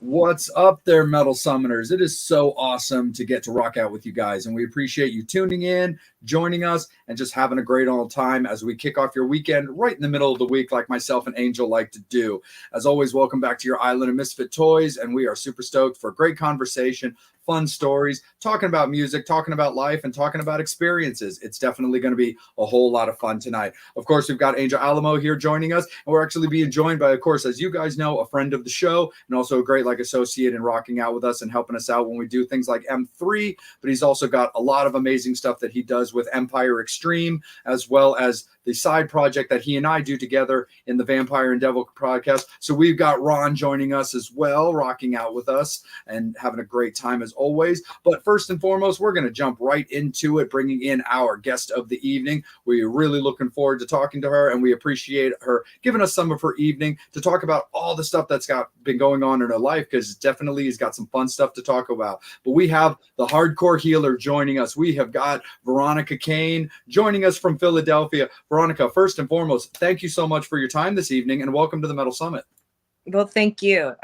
What's up there, Metal Summoners? It is so awesome to get to rock out with you guys, and we appreciate you tuning in, joining us, and just having a great old time as we kick off your weekend right in the middle of the week like myself and Angel like to do. As always, welcome back to your Island of Misfit Toys, and we are super stoked for a great conversation, fun stories, talking about music, talking about life, and talking about experiences. It's definitely going to be a whole lot of fun tonight. Of course, we've got Angel Alamo here joining us, and we're actually being joined by, of course, as you guys know, a friend of the show, and also a great associate in rocking out with us and helping us out when we do things like M3, but he's also got a lot of amazing stuff that he does with Empire Extreme, as well as the side project that he and I do together in the Vampire and Devil podcast. So we've got Ron joining us as well, rocking out with us and having a great time as always. But first and foremost, we're going to jump right into it, bringing in our guest of the evening. We're really looking forward to talking to her, and we appreciate her giving us some of her evening to talk about all the stuff that's been going on in her life, because definitely he's got some fun stuff to talk about. But we have the hardcore healer joining us. We have got Veronica Caine joining us from Philadelphia. Veronica, first and foremost, thank you so much for your time this evening, and welcome to the Metal Summit. Well, thank you.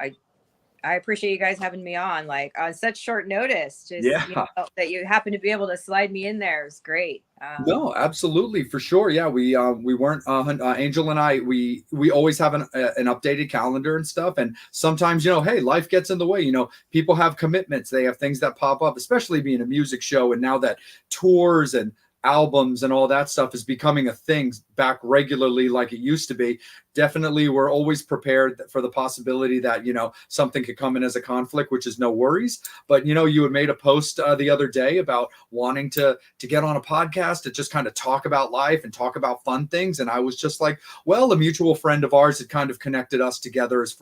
I appreciate you guys having me on on such short notice. That you happen to be able to slide me in there is great. No, absolutely, for sure. Yeah, we weren't Angel and I. We always have an updated calendar and stuff, and sometimes hey, life gets in the way. People have commitments. They have things that pop up, especially being a music show, and now that tours and albums and all that stuff is becoming a thing back regularly like it used to be. Definitely, we're always prepared for the possibility that something could come in as a conflict, which is no worries. But you had made a post the other day about wanting to get on a podcast to just kind of talk about life and talk about fun things, and I was just like, well, a mutual friend of ours had kind of connected us together as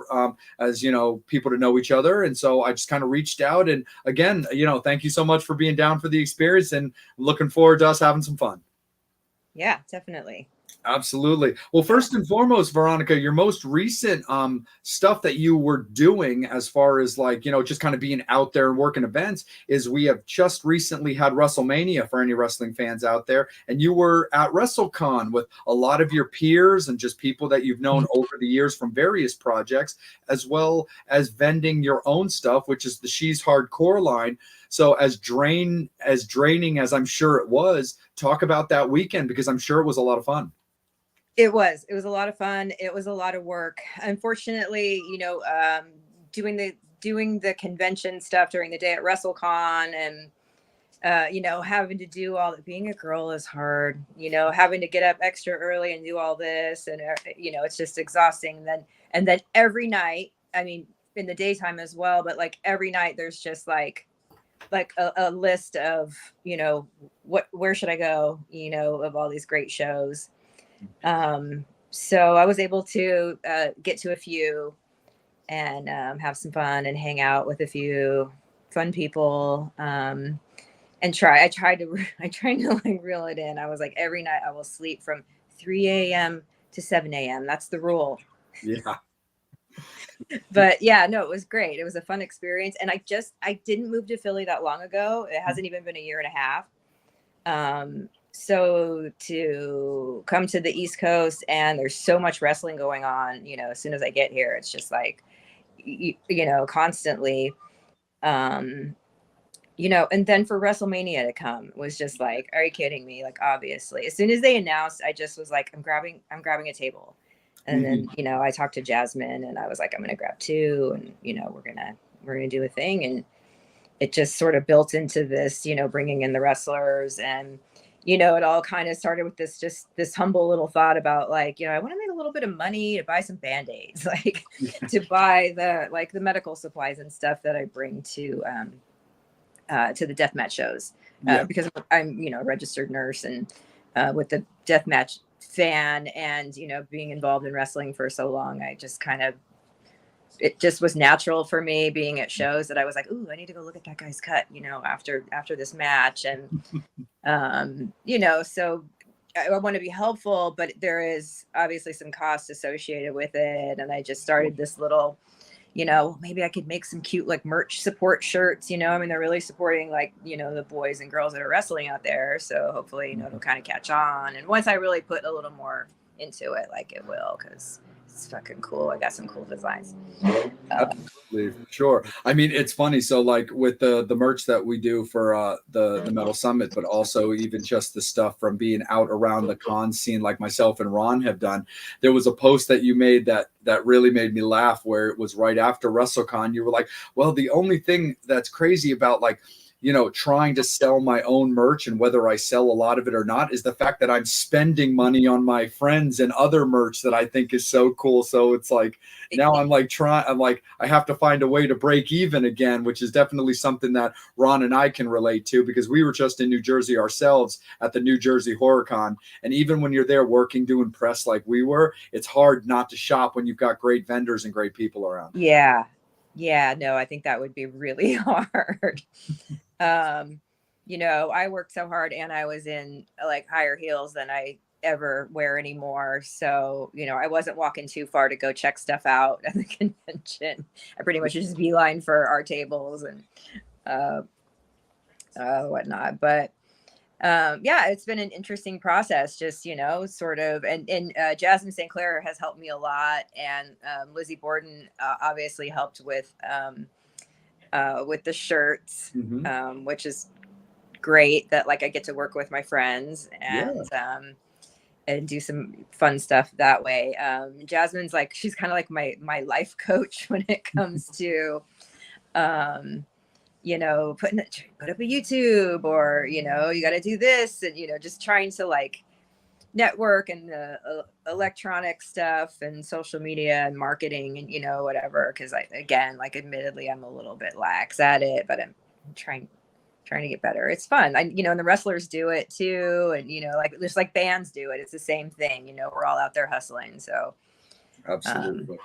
people to know each other, and so I just kind of reached out. And again, thank you so much for being down for the experience, and looking forward to us having some fun. Yeah, definitely. Absolutely. Well, first and foremost, Veronica, your most recent stuff that you were doing as far as just kind of being out there and working events is we have just recently had WrestleMania for any wrestling fans out there. And you were at WrestleCon with a lot of your peers and just people that you've known over the years from various projects, as well as vending your own stuff, which is the She's Hardcore line. So as draining as I'm sure it was, talk about that weekend, because I'm sure it was a lot of fun. It was a lot of fun. It was a lot of work. Unfortunately, doing the convention stuff during the day at WrestleCon, and having to do all that. Being a girl is hard. Having to get up extra early and do all this, and it's just exhausting. And then every night, I mean, in the daytime as well, but every night there's just like a list of where should I go, of all these great shows. So I was able to get to a few and have some fun and hang out with a few fun people, and I tried to reel it in. I was like, every night I will sleep from 3 a.m. to 7 a.m. That's the rule. Yeah. But yeah, no, it was great. It was a fun experience. And I didn't move to Philly that long ago. It hasn't even been a year and a half. So to come to the East Coast, and there's so much wrestling going on, as soon as I get here, it's just constantly, and then for WrestleMania to come was just like, are you kidding me? Obviously, as soon as they announced, I just was like, I'm grabbing a table. And then, I talked to Jasmine, and I was like, I'm going to grab two, and, we're going to do a thing. And it just sort of built into this, bringing in the wrestlers, and, it all kind of started with this humble little thought about I want to make a little bit of money to buy some Band-Aids, to buy the medical supplies and stuff that I bring to the deathmatch shows, because I'm, a registered nurse, and with the deathmatch fan, and being involved in wrestling for so long, it just was natural for me, being at shows, that I was like, ooh, I need to go look at that guy's cut, after this match. And so I want to be helpful, but there is obviously some cost associated with it. And I just started this little, maybe I could make some cute merch support shirts, they're really supporting the boys and girls that are wrestling out there. So hopefully, it'll kind of catch on. And once I really put a little more into it like it will, because it's fucking cool. I got some cool designs. Absolutely, for sure. I mean, it's funny. So, like with the merch that we do for the Metal Summit, but also even just the stuff from being out around the con scene, like myself and Ron have done. There was a post that you made that really made me laugh, where it was right after WrestleCon. You were like, "Well, the only thing that's crazy about like." Trying to sell my own merch and whether I sell a lot of it or not is the fact that I'm spending money on my friends and other merch that I think is so cool. So it's like now I'm like I have to find a way to break even again, which is definitely something that Ron and I can relate to, because we were just in New Jersey ourselves at the New Jersey HorrorCon. And even when you're there working, doing press like we were, it's hard not to shop when you've got great vendors and great people around. Yeah. Yeah. No, I think that would be really hard. I worked so hard, and I was in like higher heels than I ever wear anymore. So, I wasn't walking too far to go check stuff out at the convention. I pretty much just beeline for our tables and whatnot. But yeah, it's been an interesting process, just, sort of. And Jasmine St. Clair has helped me a lot. And Lizzie Borden obviously helped with the shirts, which is great that like I get to work with my friends and do some fun stuff that way. Jasmine's like, she's kind of like my life coach when it comes to put up a YouTube, or you got to do this, and just trying to like network and the electronic stuff and social media and marketing and whatever, because admittedly I'm a little bit lax at it, but I'm trying to get better. It's fun. And the wrestlers do it too, and like just like bands do it. It's the same thing. We're all out there hustling. So Absolutely.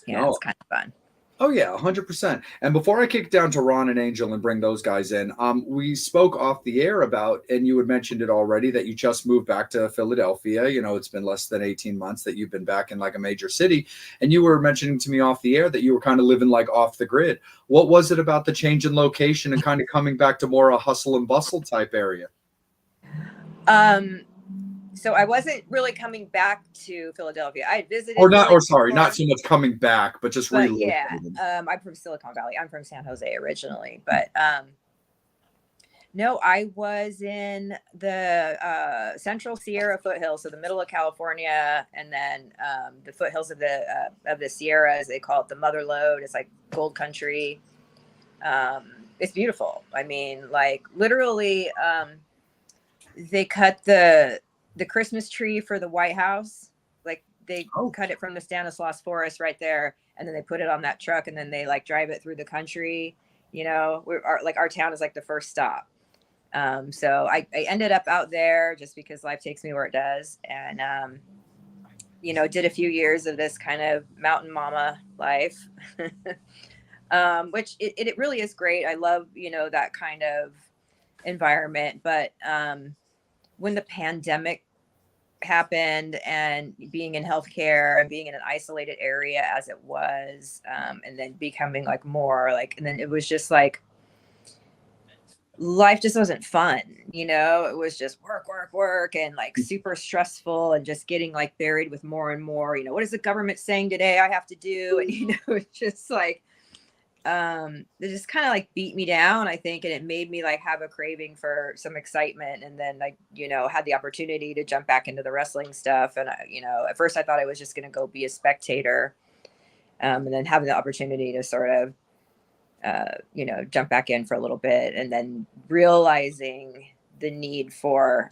It's kind of fun. Oh yeah, 100%. And before I kick down to Ron and Angel and bring those guys in, we spoke off the air about, and you had mentioned it already, that you just moved back to Philadelphia. It's been less than 18 months that you've been back in like a major city. And you were mentioning to me off the air that you were kind of living like off the grid. What was it about the change in location and kind of coming back to more a hustle and bustle type area? So I wasn't really coming back to Philadelphia. I had visited. Not so much coming back, but just relocating. Yeah, I'm from Silicon Valley. I'm from San Jose originally, but no, I was in the Central Sierra foothills, so the middle of California, and then the foothills of the Sierras. They call it the Mother Lode. It's like gold country. It's beautiful. I mean, like literally, they cut the Christmas tree for the White House. Like they cut it from the Stanislaus forest right there, and then they put it on that truck, and then they like drive it through the country. Our town is like the first stop. So I ended up out there just because life takes me where it does, and did a few years of this kind of mountain mama life, which it really is great. I love that kind of environment, but when the pandemic happened, and being in healthcare and being in an isolated area as it was, and then becoming like more like, and then it was just like, life just wasn't fun. It was just work, and like super stressful, and just getting like buried with more and more, what is the government saying today I have to do? And, it's just like, it just kind of like beat me down, I think. And it made me like have a craving for some excitement. And then like, had the opportunity to jump back into the wrestling stuff. And, at first I thought I was just going to go be a spectator. And then having the opportunity to sort of, jump back in for a little bit, and then realizing the need for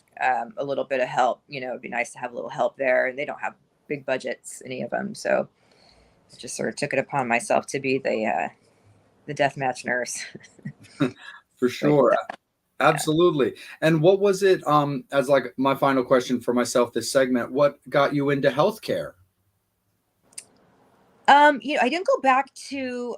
a little bit of help. It'd be nice to have a little help there. And they don't have big budgets, any of them. So just sort of took it upon myself to be the deathmatch nurse. For sure. Absolutely. And what was it, as like my final question for myself this segment, what got you into healthcare? I didn't go back to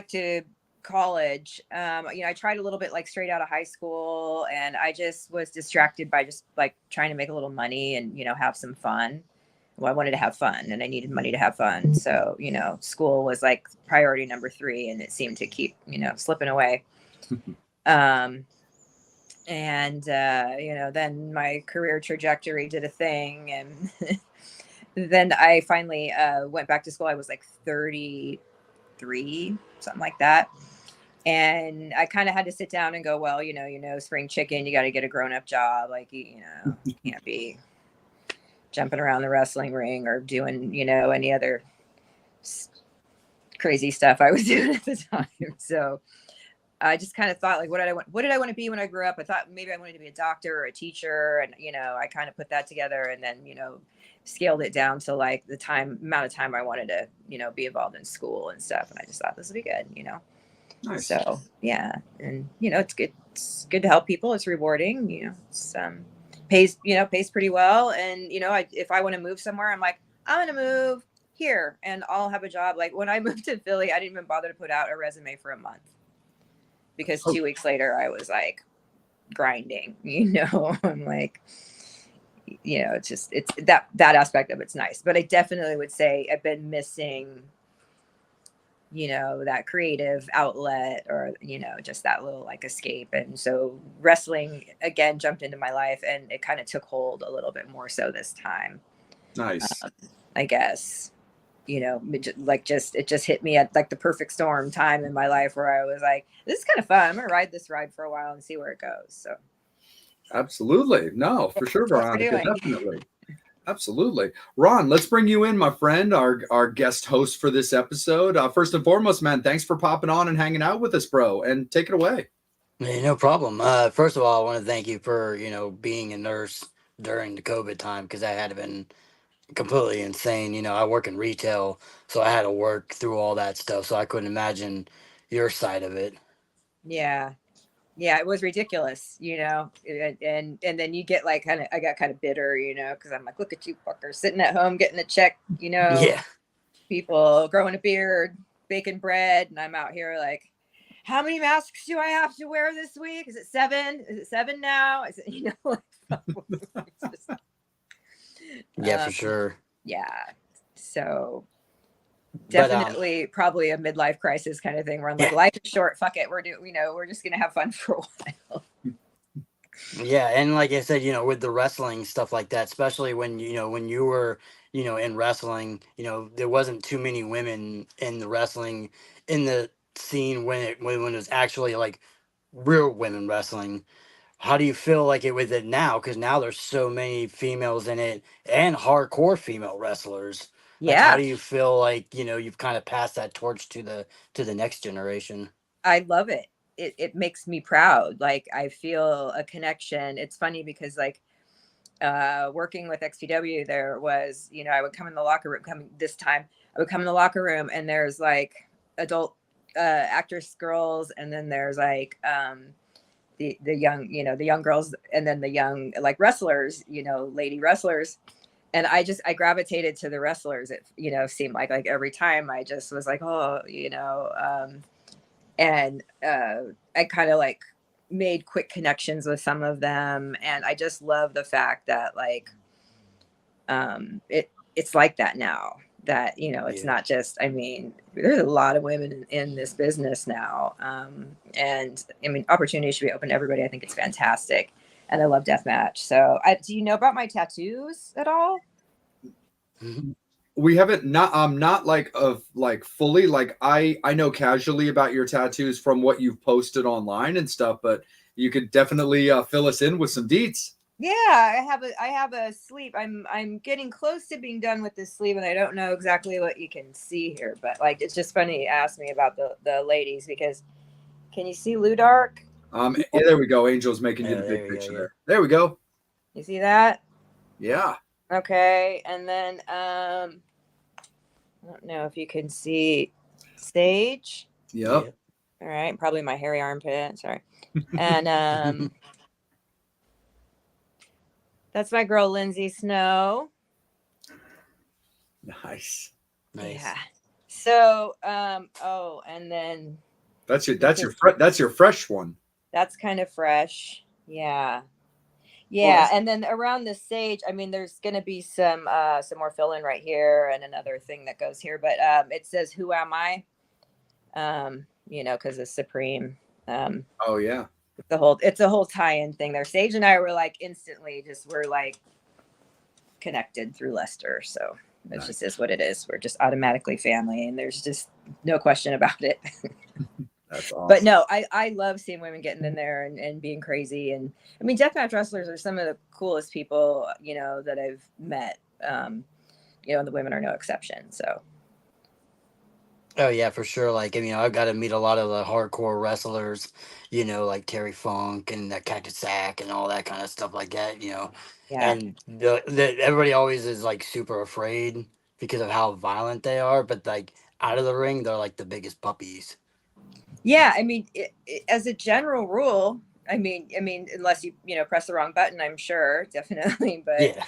to college. I tried a little bit like straight out of high school, and I just was distracted by just like trying to make a little money and have some fun. Well, I wanted to have fun, and I needed money to have fun. So, school was like priority number 3, and it seemed to keep, slipping away. And then my career trajectory did a thing, and then I finally went back to school. I was like 33, something like that. And I kind of had to sit down and go, well, spring chicken, you got to get a grown-up job. Like, you can't be jumping around the wrestling ring or doing, any other crazy stuff I was doing at the time. So I just kind of thought, like, what did I want to be when I grew up? I thought maybe I wanted to be a doctor or a teacher. And, I kind of put that together, and then, scaled it down to like the amount of time I wanted to, be involved in school and stuff. And I just thought this would be good, Nice. So yeah. And, it's good. It's good to help people. It's rewarding, it's, pays pretty well. And, if I want to move somewhere, I'm like, I'm going to move here and I'll have a job. Like when I moved to Philly, I didn't even bother to put out a resume for a month, because 2 weeks later I was like grinding, I'm like, it's just, it's that aspect of it's nice. But I definitely would say I've been missing, that creative outlet, or, just that little like escape. And so wrestling again jumped into my life, and it kind of took hold a little bit more so this time. Nice. I guess, it just hit me at like the perfect storm time in my life, where I was like, this is kind of fun. I'm going to ride this ride for a while and see where it goes. So. Absolutely. No, for sure, Veronica. Definitely. Absolutely. Ron, let's bring you in, my friend, our guest host for this episode. First and foremost, man, thanks for popping on and hanging out with us, bro. And take it away. Hey, no problem. First of all, I want to thank you for, being a nurse during the COVID time, because that had been completely insane. I work in retail, so I had to work through all that stuff. So I couldn't imagine your side of it. Yeah. Yeah, it was ridiculous, and then you get like I got kind of bitter, because I'm like, look at you fuckers sitting at home getting a check, Yeah. people growing a beard, baking bread, and I'm out here like, how many masks do I have to wear this week? Is it 7? Is it 7 now? Is it, just, Yeah, for sure. Yeah. So definitely probably a midlife crisis kind of thing, where I'm like, life is short, fuck it, we're just gonna have fun for a while. Yeah, and like I said, with the wrestling stuff like that, especially when you were in wrestling, there wasn't too many women in the wrestling in the scene when it was actually like real women wrestling. How do you feel like it with it now? Because now there's so many females in it, and hardcore female wrestlers. Like, how do you feel like you've kind of passed that torch to the next generation? I love it. It makes me proud. Like, I feel a connection. It's funny because like working with XPW, there was, I would come in the locker room, I would come in the locker room, and there's like adult actress girls, and then there's like the young, the young girls, and then the young like wrestlers, lady wrestlers. And I gravitated to the wrestlers. It, seemed like every time I just was like, oh, and I kind of like made quick connections with some of them. And I just love the fact that like, it's like that now, that, it's not just, I mean, there's a lot of women in this business now. And I mean, opportunity should be open to everybody. I think it's fantastic. And I love deathmatch. So do you know about my tattoos at all? We haven't not like fully, like I know casually about your tattoos from what you've posted online and stuff, but you could definitely fill us in with some deets. Yeah, I have a sleeve. I'm getting close to being done with this sleeve, and I don't know exactly what you can see here, but like it's just funny you asked me about the ladies, because can you see Ludark? Yeah, there we go. Angel's making you the big picture there. There we go. You see that? Yeah. Okay, and then I don't know if you can see Sage. Yep. All right, probably my hairy armpit. Sorry. And that's my girl Lindsay Snow. Nice. Yeah. So oh, and then that's your fresh one. That's kind of fresh. Yeah. Yeah, and then around the Sage, I mean, there's going to be some more fill in right here, and another thing that goes here, but it says, "Who am I?" Because it's Supreme. Oh yeah. it's a whole tie-in thing there. Sage and I were like instantly we're like connected through Lester. So it Nice. just is what it is. We're just automatically family, and there's just no question about it. That's awesome. But no, I love seeing women getting in there and being crazy. And I mean, deathmatch wrestlers are some of the coolest people, you know, that I've met. You know, and the women are no exception. So. Oh yeah, for sure. Like, I mean, I've got to meet a lot of the hardcore wrestlers, you know, like Terry Funk and that Cactus Sack and all that kind of stuff like that, you know. Yeah. And everybody always is like super afraid because of how violent they are, but like out of the ring, they're like the biggest puppies. Yeah, I mean, as a general rule, I mean, unless you know press the wrong button, I'm sure, definitely. But Yeah.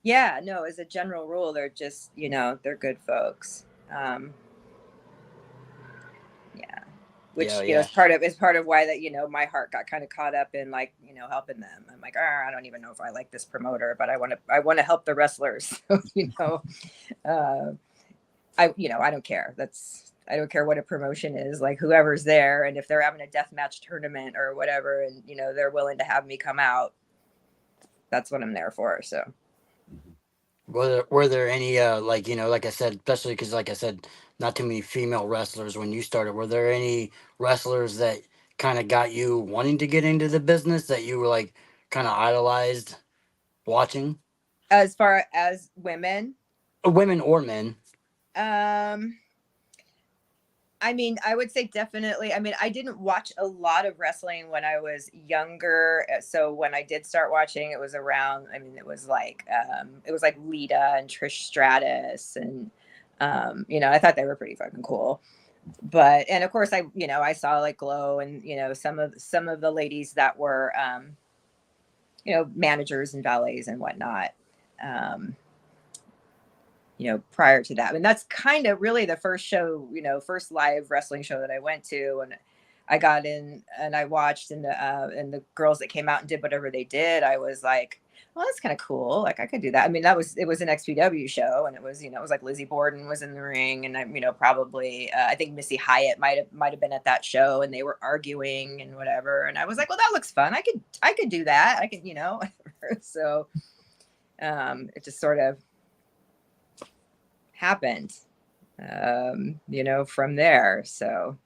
yeah, no, as a general rule, they're just you know they're good folks. Yeah, Yeah, which you know yeah. is part of why that you know my heart got kind of caught up in like you know helping them. I'm like, I don't even know if I like this promoter, but I want to help the wrestlers. So you know, uh, I don't care. I don't care what a promotion is, like whoever's there, and if they're having a deathmatch tournament or whatever, and you know they're willing to have me come out, that's what I'm there for. So Were there any like, you know, like I said, especially because like I said, not too many female wrestlers when you started. Were there any wrestlers that kind of got you wanting to get into the business that you were like kind of idolized watching? as far as women, Women or men? um, I mean, I would say definitely. I mean, I didn't watch a lot of wrestling when I was younger. So when I did start watching, it was around, I mean, it was like Lita and Trish Stratus. And, you know, I thought they were pretty fucking cool. But, and of course you know, I saw like Glow and, you know, some of the ladies that were, you know, managers and valets and whatnot. Um, you know, prior to that. And that's kind of really the first show, you know, first live wrestling show that I went to. And I got in and I watched and the girls that came out and did whatever they did, I was like, well, that's kind of cool. Like I could do that. I mean, it was an XPW show and it was, you know, it was like Lizzie Borden was in the ring and I, you know, probably, I think Missy Hyatt might've been at that show and they were arguing and whatever. And I was like, well, that looks fun. I could do that. I could, you know, so, it just sort of happened, you know, from there. So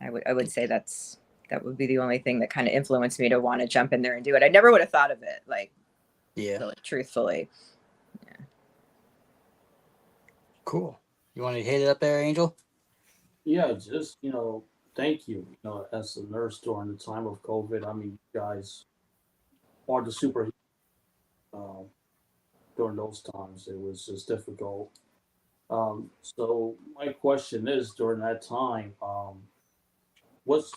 I would say that would be the only thing that kind of influenced me to want to jump in there and do it. I never would have thought of it, like, Yeah. really, truthfully. Yeah. Cool. You want to hit it up there, Angel? Yeah, just thank you. You know, as a nurse during the time of COVID, I mean, you guys are the super. Uh, During those times, it was just difficult. So my question is, during that time, was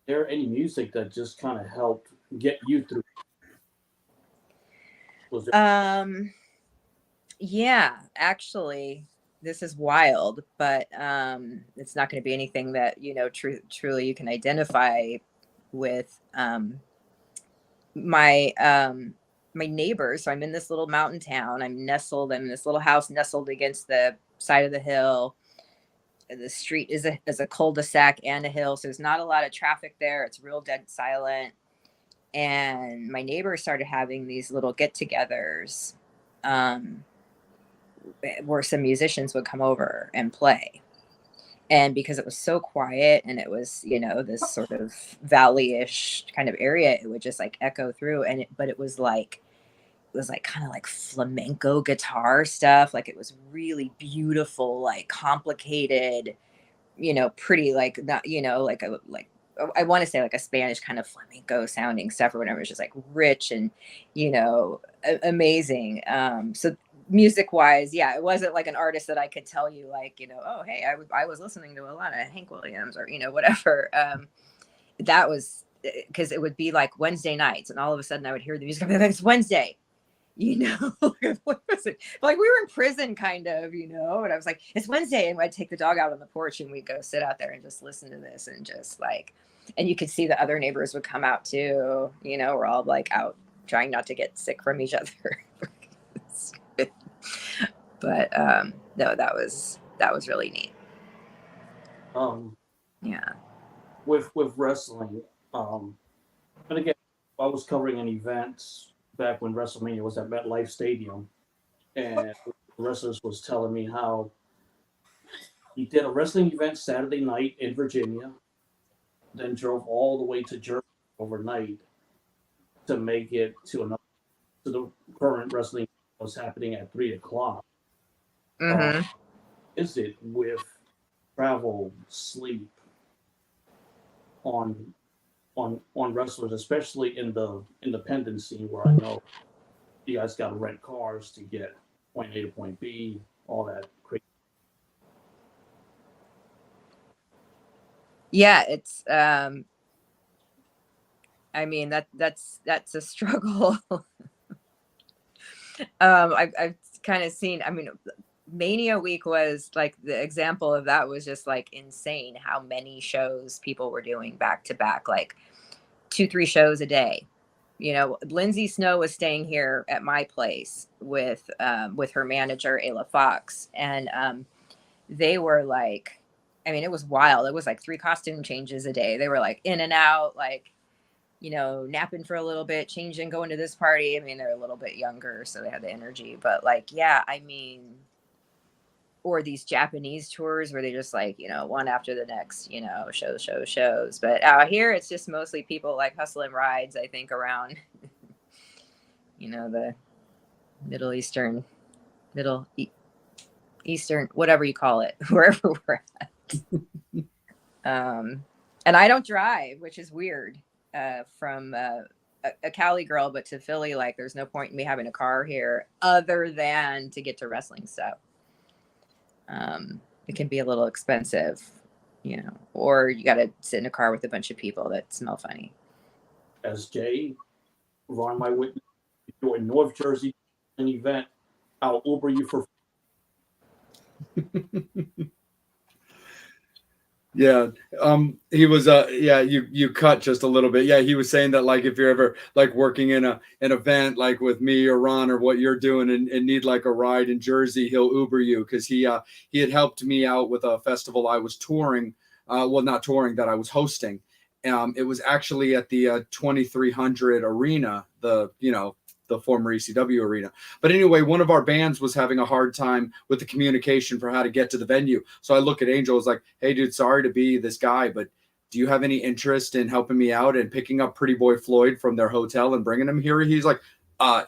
there any music that just kind of helped get you through? Was there? Yeah, actually, this is wild, but it's not going to be anything that you know truly you can identify with. My my neighbors. So I'm in this little mountain town. I'm in this little house nestled against the side of the hill. The street is a cul-de-sac and a hill, so there's not a lot of traffic there. It's real dead silent. And my neighbors started having these little get-togethers, um, where some musicians would come over and play. And because it was so quiet and it was, you know, this sort of valley-ish kind of area, it would just like echo through. But it was like kind of like flamenco guitar stuff. Like it was really beautiful, like complicated, you know, pretty, like not, you know, I want to say like a Spanish kind of flamenco sounding stuff or whatever. It was just like rich and, you know, amazing. So music wise, yeah, it wasn't like an artist that I could tell you like, you know, oh, hey, I was listening to a lot of Hank Williams or, you know, whatever. That was because it would be like Wednesday nights and all of a sudden I would hear the music. I'd be like, it's Wednesday. You know, what was it? Like we were in prison, kind of, you know. And I was like, "It's Wednesday," and I'd take the dog out on the porch, and we'd go sit out there and just listen to this, and just like, and you could see the other neighbors would come out too. You know, we're all like out trying not to get sick from each other. But no, that was really neat. Um, Yeah. with wrestling, and again, I was covering an event back when WrestleMania was at MetLife Stadium, and the wrestlers was telling me how he did a wrestling event Saturday night in Virginia, then drove all the way to Jersey overnight to make it to the current wrestling that was happening at 3 o'clock. Mm-hmm. Is it with travel, sleep on wrestlers, especially in the independent scene where I know you guys got to rent cars to get point A to point B, all that crazy. Yeah, it's I mean that's a struggle. I've kind of seen, I mean, Mania week was like the example of that was just like insane how many shows people were doing back to back, like 2-3 shows a day. You know, Lindsay Snow was staying here at my place with her manager Ayla Fox, and they were like, I mean, it was wild. It was like 3 costume changes a day. They were like in and out, like, you know, napping for a little bit, changing, going to this party. I mean, they're a little bit younger, so they had the energy. But like, yeah, I mean, or these Japanese tours where they just like, you know, one after the next, you know, shows. But out here, it's just mostly people like hustling rides, I think, around, you know, the Middle Eastern, whatever you call it, wherever we're at. And I don't drive, which is weird. From a Cali girl, but to Philly, like there's no point in me having a car here other than to get to wrestling stuff. It can be a little expensive, you know, or you got to sit in a car with a bunch of people that smell funny. As Jay, Ron, my witness, if you're in North Jersey, an event, I'll Uber you for. Yeah. He was yeah, you cut just a little bit. Yeah, he was saying that like if you're ever like working in an event like with me or Ron or what you're doing and need like a ride in Jersey, he'll Uber you because he had helped me out with a festival I was touring, well not touring, that I was hosting. It was actually at the 2300 arena, the former ECW arena. But anyway, one of our bands was having a hard time with the communication for how to get to the venue. So I look at Angel, I was like, hey, dude, sorry to be this guy, but do you have any interest in helping me out and picking up Pretty Boy Floyd from their hotel and bringing him here? He's like,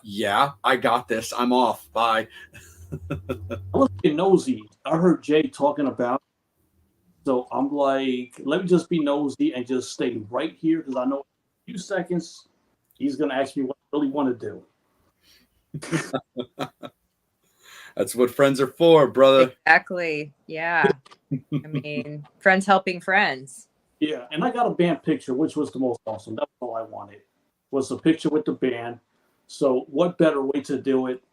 yeah, I got this. I'm off. Bye. I was being nosy. I heard Jay talking about, so I'm like, let me just be nosy and just stay right here because I know in a few seconds he's going to ask me what I really want to do. That's what friends are for, brother. Exactly. Yeah. I mean, friends helping friends. Yeah, and I got a band picture, which was the most awesome. That's all I wanted, was a picture with the band. So what better way to do it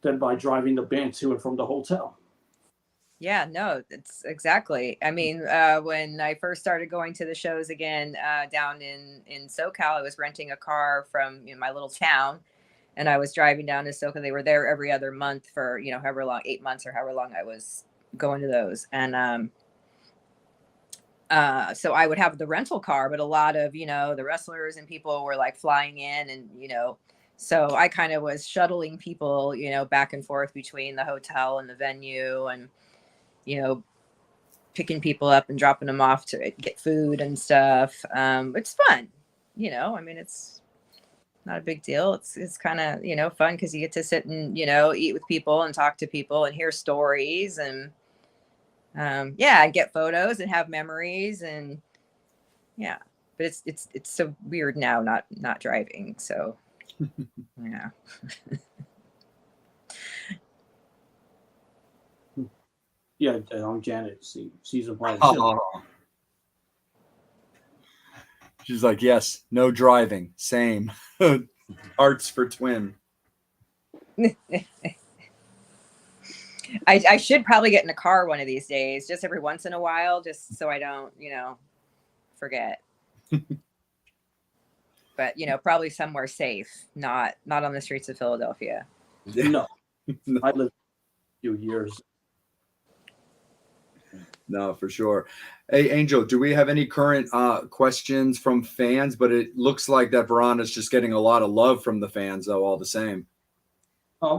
than by driving the band to and from the hotel? Yeah, no, it's exactly. I mean, when I first started going to the shows again down in SoCal, I was renting a car from my little town, and I was driving down to SoCal. They were there every other month for however long, 8 months or however long I was going to those, and so I would have the rental car, but a lot of the wrestlers and people were like flying in, and so I kind of was shuttling people back and forth between the hotel and the venue, and picking people up and dropping them off to get food and stuff. It's fun, I mean, it's not a big deal. It's kind of, fun because you get to sit and, eat with people and talk to people and hear stories and, and get photos and have memories and yeah, but it's so weird now, not driving. So yeah. Yeah, I'm Janet. She's a bride. Oh. She's like, yes, no driving. Same. Hearts for twin. I should probably get in a car one of these days, just every once in a while, just so I don't, forget. But probably somewhere safe, not on the streets of Philadelphia. No. I lived a few years. No, for sure. Hey, Angel, do we have any current questions from fans? But it looks like that Veronica's just getting a lot of love from the fans, though, all the same.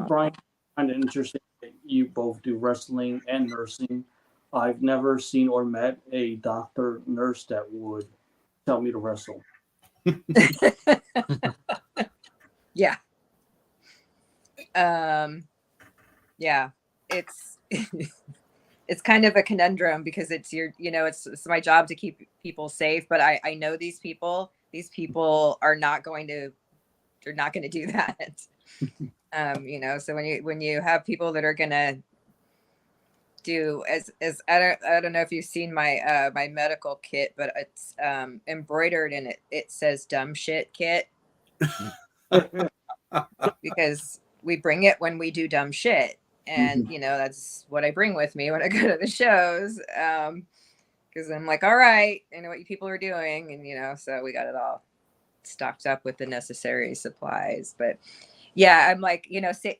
Brian, kind of interesting that you both do wrestling and nursing. I've never seen or met a doctor nurse that would tell me to wrestle. Yeah. Yeah, it's it's kind of a conundrum because it's it's my job to keep people safe, but I know these people are not going to, they're not going to do that. So when you have people that are going to do as I don't know if you've seen my my medical kit, but it's embroidered and it says dumb shit kit because we bring it when we do dumb shit. And that's what I bring with me when I go to the shows, because I'm like, all right, I know what you people are doing, and so we got it all stocked up with the necessary supplies. But yeah, I'm like,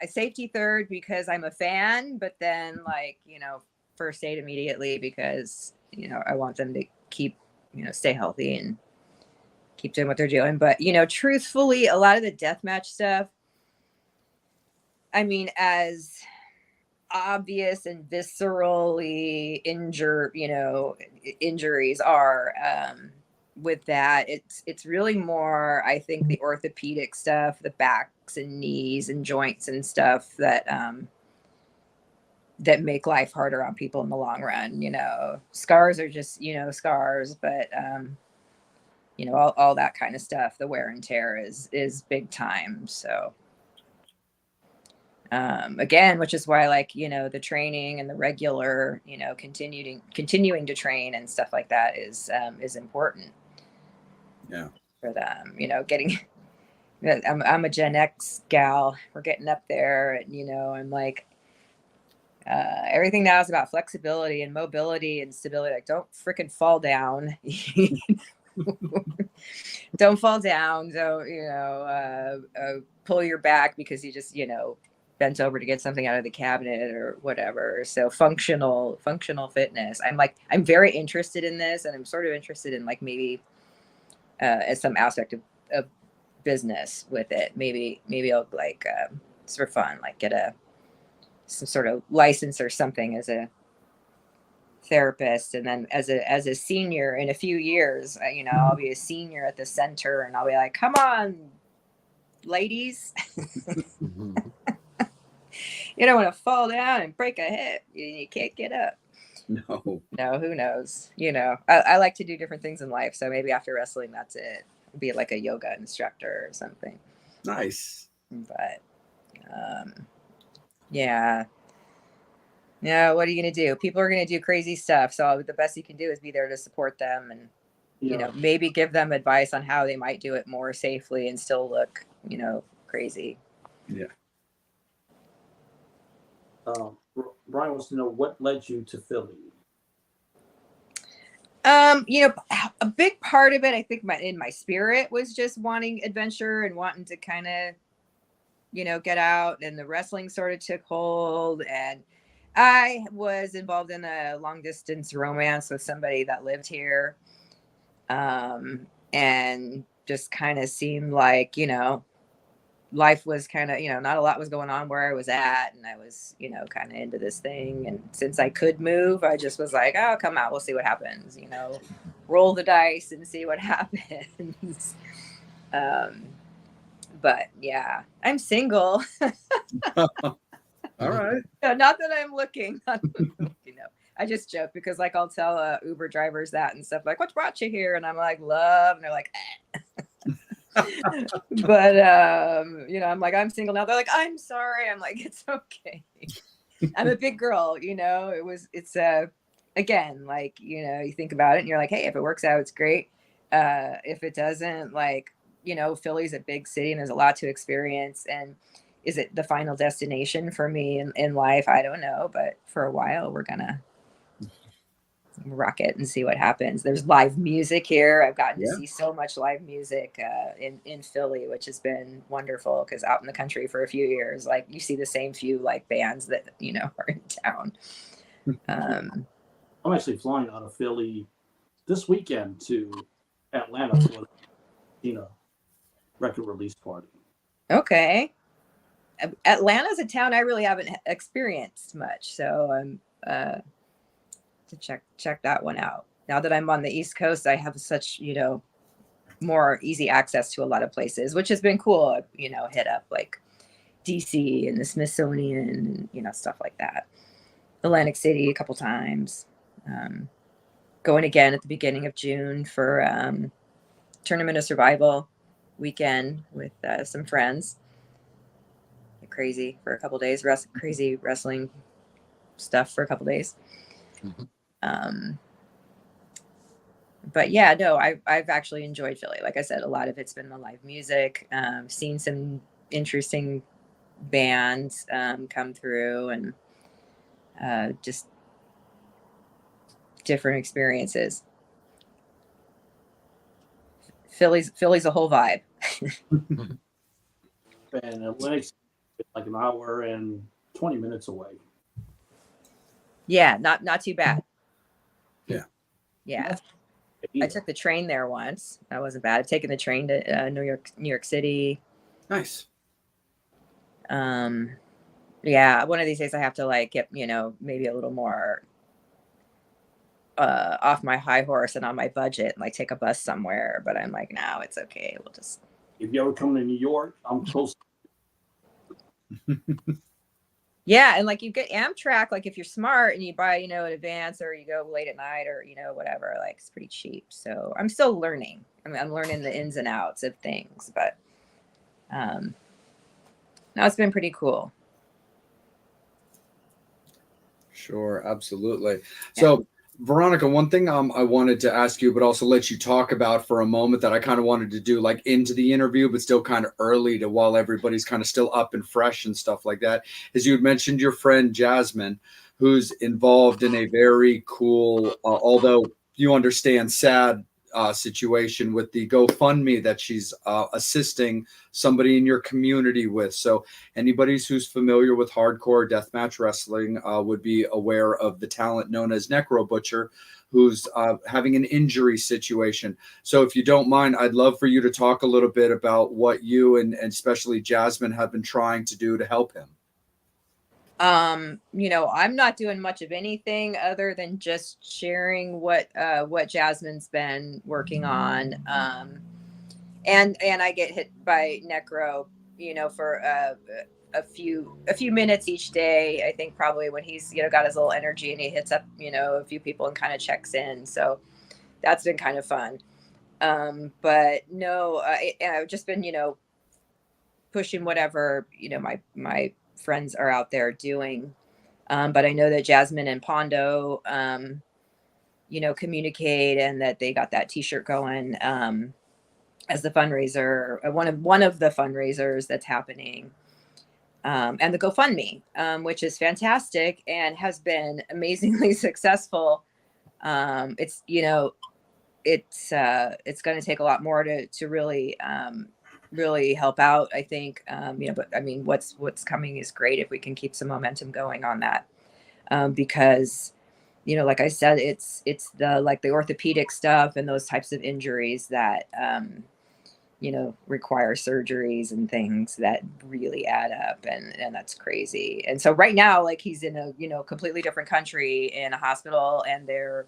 safety third because I'm a fan, but then like first aid immediately because I want them to keep stay healthy and keep doing what they're doing. But truthfully, a lot of the deathmatch stuff, I mean, as obvious and viscerally injuries are, with that, it's really more, I think, the orthopedic stuff, the backs and knees and joints and stuff that that make life harder on people in the long run. Scars are just scars, but all that kind of stuff, the wear and tear is big time. So again, which is why I like the training and the regular continuing to train and stuff like that is important. Yeah, for them, getting I'm a Gen X gal, we're getting up there, and I'm like, everything now is about flexibility and mobility and stability. Like, don't freaking fall down. Don't fall down. Don't pull your back because you just bent over to get something out of the cabinet or whatever. So functional fitness. I'm very interested in this, and I'm sort of interested in like maybe as some aspect of business with it. Maybe I'll like it's for fun, like get some sort of license or something as a therapist, and then as a senior in a few years, I'll be a senior at the center, and I'll be like, come on, ladies. You don't want to fall down and break a hip. You can't get up. no, who knows? I like to do different things in life, so maybe after wrestling, that's it. Be like a yoga instructor or something. Nice. But yeah, what are you gonna do? People are gonna do crazy stuff, so the best you can do is be there to support them and maybe give them advice on how they might do it more safely and still look crazy. Yeah. Brian wants to know what led you to Philly. A big part of it, I think, in my spirit was just wanting adventure and wanting to kind of get out, and the wrestling sort of took hold, and I was involved in a long distance romance with somebody that lived here, and just kind of seemed like life was kind of not a lot was going on where I was at, and I was kind of into this thing, and since I could move, I just was like, oh, come out, we'll see what happens, roll the dice and see what happens. But yeah, I'm single. All right. No, not that I'm looking. I just joke because like I'll tell Uber drivers that and stuff, like, what's brought you here? And I'm like, love, and they're like, eh. But I'm like, I'm single now. They're like, I'm sorry. I'm like, it's okay. I'm a big girl, it's again, like, you think about it and you're like, hey, if it works out, it's great. If it doesn't, like, Philly's a big city and there's a lot to experience. And is it the final destination for me in life? I don't know, but for a while we're gonna rock it and see what happens. There's live music here. I've gotten to see so much live music in Philly, which has been wonderful, because out in the country for a few years, like, you see the same few like bands that are in town. I'm actually flying out of Philly this weekend to Atlanta for the Tina record release party. Okay. Atlanta's a town I really haven't experienced much, so I'm to check that one out. Now that I'm on the East Coast, I have such, more easy access to a lot of places, which has been cool. Hit up like DC and the Smithsonian and stuff like that. Atlantic City a couple times. Going again at the beginning of June for Tournament of Survival weekend with some friends. Crazy for a couple days, crazy wrestling stuff for a couple days. Mm-hmm. But yeah, no, I've actually enjoyed Philly. Like I said, a lot of it's been the live music. Seen some interesting bands come through, and just different experiences. Philly's a whole vibe. And Atlantic City is like an hour and 20 minutes away. Yeah, not too bad. Yeah. Yeah. I took the train there once. That wasn't bad. I've taken the train to New York City. Nice. Yeah, one of these days I have to get, maybe a little more off my high horse and on my budget and take a bus somewhere. But I'm like, no, it's okay. We'll just. If you ever come to New York, I'm close. Yeah, and you get Amtrak, if you're smart and you buy, in advance, or you go late at night, or whatever, it's pretty cheap. So I'm still learning. I'm learning the ins and outs of things, but no, it's been pretty cool. Sure, absolutely. Yeah. So, Veronica, one thing I wanted to ask you, but also let you talk about for a moment that I kind of wanted to do into the interview, but still kind of early to while everybody's kind of still up and fresh and stuff like that, is you had mentioned your friend Jasmine, who's involved in a very cool, although you understand, sad situation with the GoFundMe that she's assisting somebody in your community with. So anybody who's familiar with hardcore deathmatch wrestling would be aware of the talent known as Necro Butcher, who's having an injury situation. So if you don't mind, I'd love for you to talk a little bit about what you and especially Jasmine have been trying to do to help him. I'm not doing much of anything other than just sharing what Jasmine's been working on. And I get hit by Necro, for a few minutes each day. I think probably when he's, got his little energy and he hits up, a few people and kind of checks in. So that's been kind of fun. But no, I've just been, pushing whatever, my friends are out there doing. But I know that Jasmine and Pondo, communicate, and that they got that t-shirt going as the fundraiser, one of the fundraisers that's happening. And the GoFundMe, which is fantastic and has been amazingly successful. It's going to take a lot more to really help out, I think. But I mean, what's coming is great if we can keep some momentum going on that, because like I said, it's the the orthopedic stuff and those types of injuries that require surgeries and things that really add up, and that's crazy. And so right now, he's in a completely different country in a hospital, and they're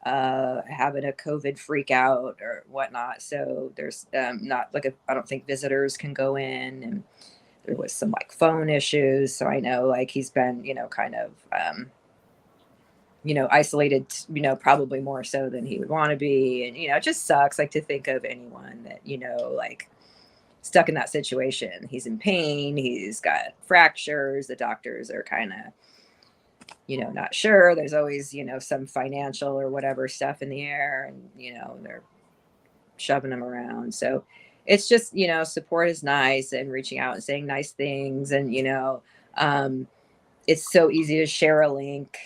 having a COVID freak out or whatnot. So there's not I don't think visitors can go in, and there was some phone issues. So I know he's been, kind of, isolated, probably more so than he would want to be. And, it just sucks to think of anyone that, stuck in that situation. He's in pain. He's got fractures. The doctors are kind of, not sure. There's always, some financial or whatever stuff in the air, and, they're shoving them around. So it's just, support is nice, and reaching out and saying nice things. And, it's so easy to share a link.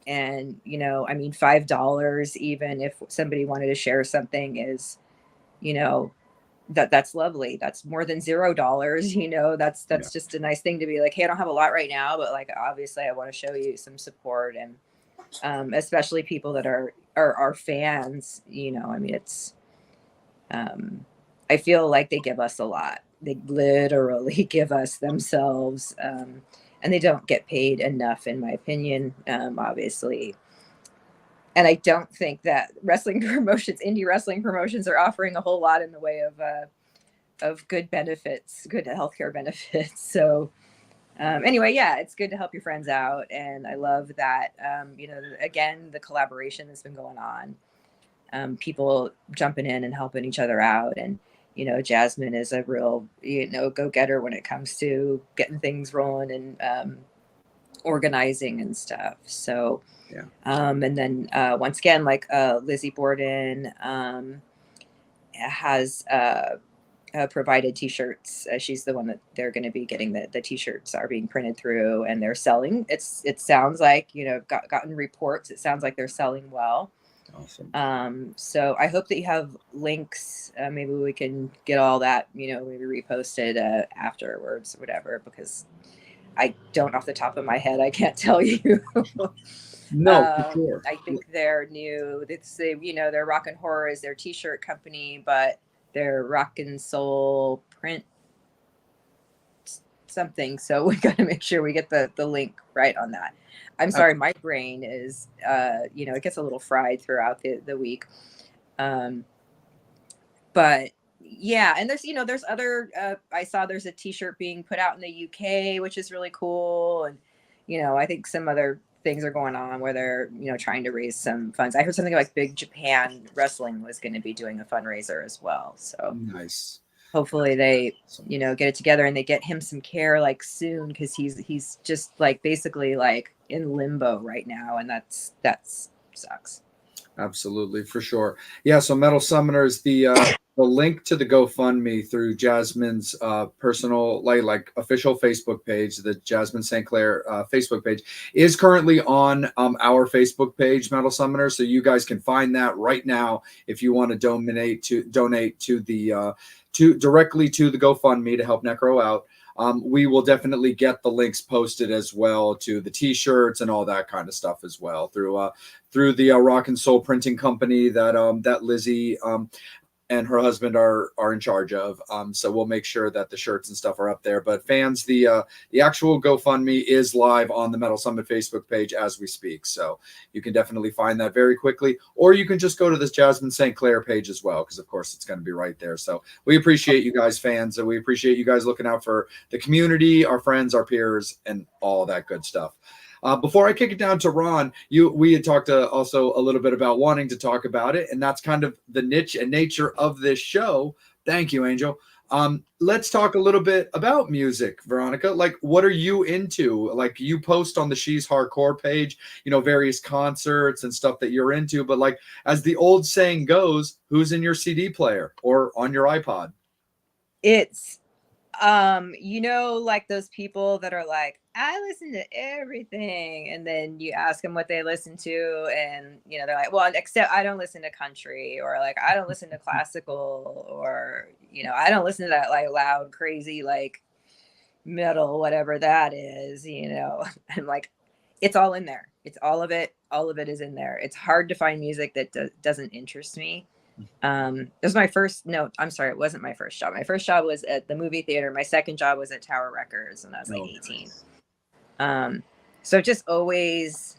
And, $5, even if somebody wanted to share something, is, that's lovely. That's more than $0. That's just a nice thing to be like, hey, I don't have a lot right now, but obviously I want to show you some support. And especially people that are fans. You know, I mean, it's I feel like they give us a lot. They literally give us themselves, and they don't get paid enough, in my opinion, obviously. And I don't think that wrestling promotions, indie wrestling promotions, are offering a whole lot in the way of good benefits, good healthcare benefits. So anyway, yeah, it's good to help your friends out, and I love that. You know, again, the collaboration that's been going on, people jumping in and helping each other out, and you know, Jasmine is a real, you know, go-getter when it comes to getting things rolling and organizing and stuff. So Yeah. and then once again, like Lizzie Borden has provided t-shirts. She's the one that they're going to be getting, the t-shirts are being printed through and they're selling. It sounds like, you know, gotten reports. It sounds like they're selling well. Awesome. So I hope that you have links. Maybe we can get all that, you know, maybe reposted afterwards, whatever, because I don't, off the top of my head, I can't tell you. No, for sure. I think they're new. It's, you know, their Rock and Horror is their t-shirt company, but their Rock and Soul print something. So we got to make sure we get the link right on that. I'm sorry, my brain is, you know, it gets a little fried throughout the week. But yeah, and there's, you know, there's other, I saw there's a t-shirt being put out in the UK, which is really cool. And, you know, I think some other things are going on where they're, you know, trying to raise some funds. I heard something like Big Japan Wrestling was going to be doing a fundraiser as well. So nice. Hopefully they, you know, get it together and they get him some care like soon, because he's just like basically like in limbo right now, and that sucks. Absolutely, for sure. Yeah, so Metal Summoners, the link to the GoFundMe through Jasmine's personal like official Facebook page, the Jasmine St. Clair Facebook page, is currently on our Facebook page, Metal Summoners. So you guys can find that right now if you want to donate to the directly to the GoFundMe to help Necro out. We will definitely get the links posted as well to the t-shirts and all that kind of stuff as well through the Rock and Soul printing company that Lizzie and her husband are in charge of. So we'll make sure that the shirts and stuff are up there. But fans, the actual GoFundMe is live on the Metal Summit Facebook page as we speak. So you can definitely find that very quickly, or you can just go to this Jasmine St. Clair page as well, because of course it's going to be right there. So we appreciate you guys, fans, and we appreciate you guys looking out for the community, our friends, our peers, and all that good stuff. Before I kick it down to Ron, we had talked also a little bit about wanting to talk about it, and that's kind of the niche and nature of this show. Thank you, Angel. Let's talk a little bit about music, Veronica. Like, what are you into? Like, you post on the She's Hardcore page, you know, various concerts and stuff that you're into. But like, as the old saying goes, who's in your CD player or on your iPod? It's you know, like those people that are like, I listen to everything, and then you ask them what they listen to, and you know, they're like, well, except I don't listen to country, or like I don't listen to classical, or you know, I don't listen to that like loud crazy like metal, whatever that is, you know. I'm like, it's all in there. It's all of it is in there. It's hard to find music that doesn't interest me. It was my first, no, I'm sorry, it wasn't my first job. My first job was at the movie theater. My second job was at Tower Records when I was like 18. So just always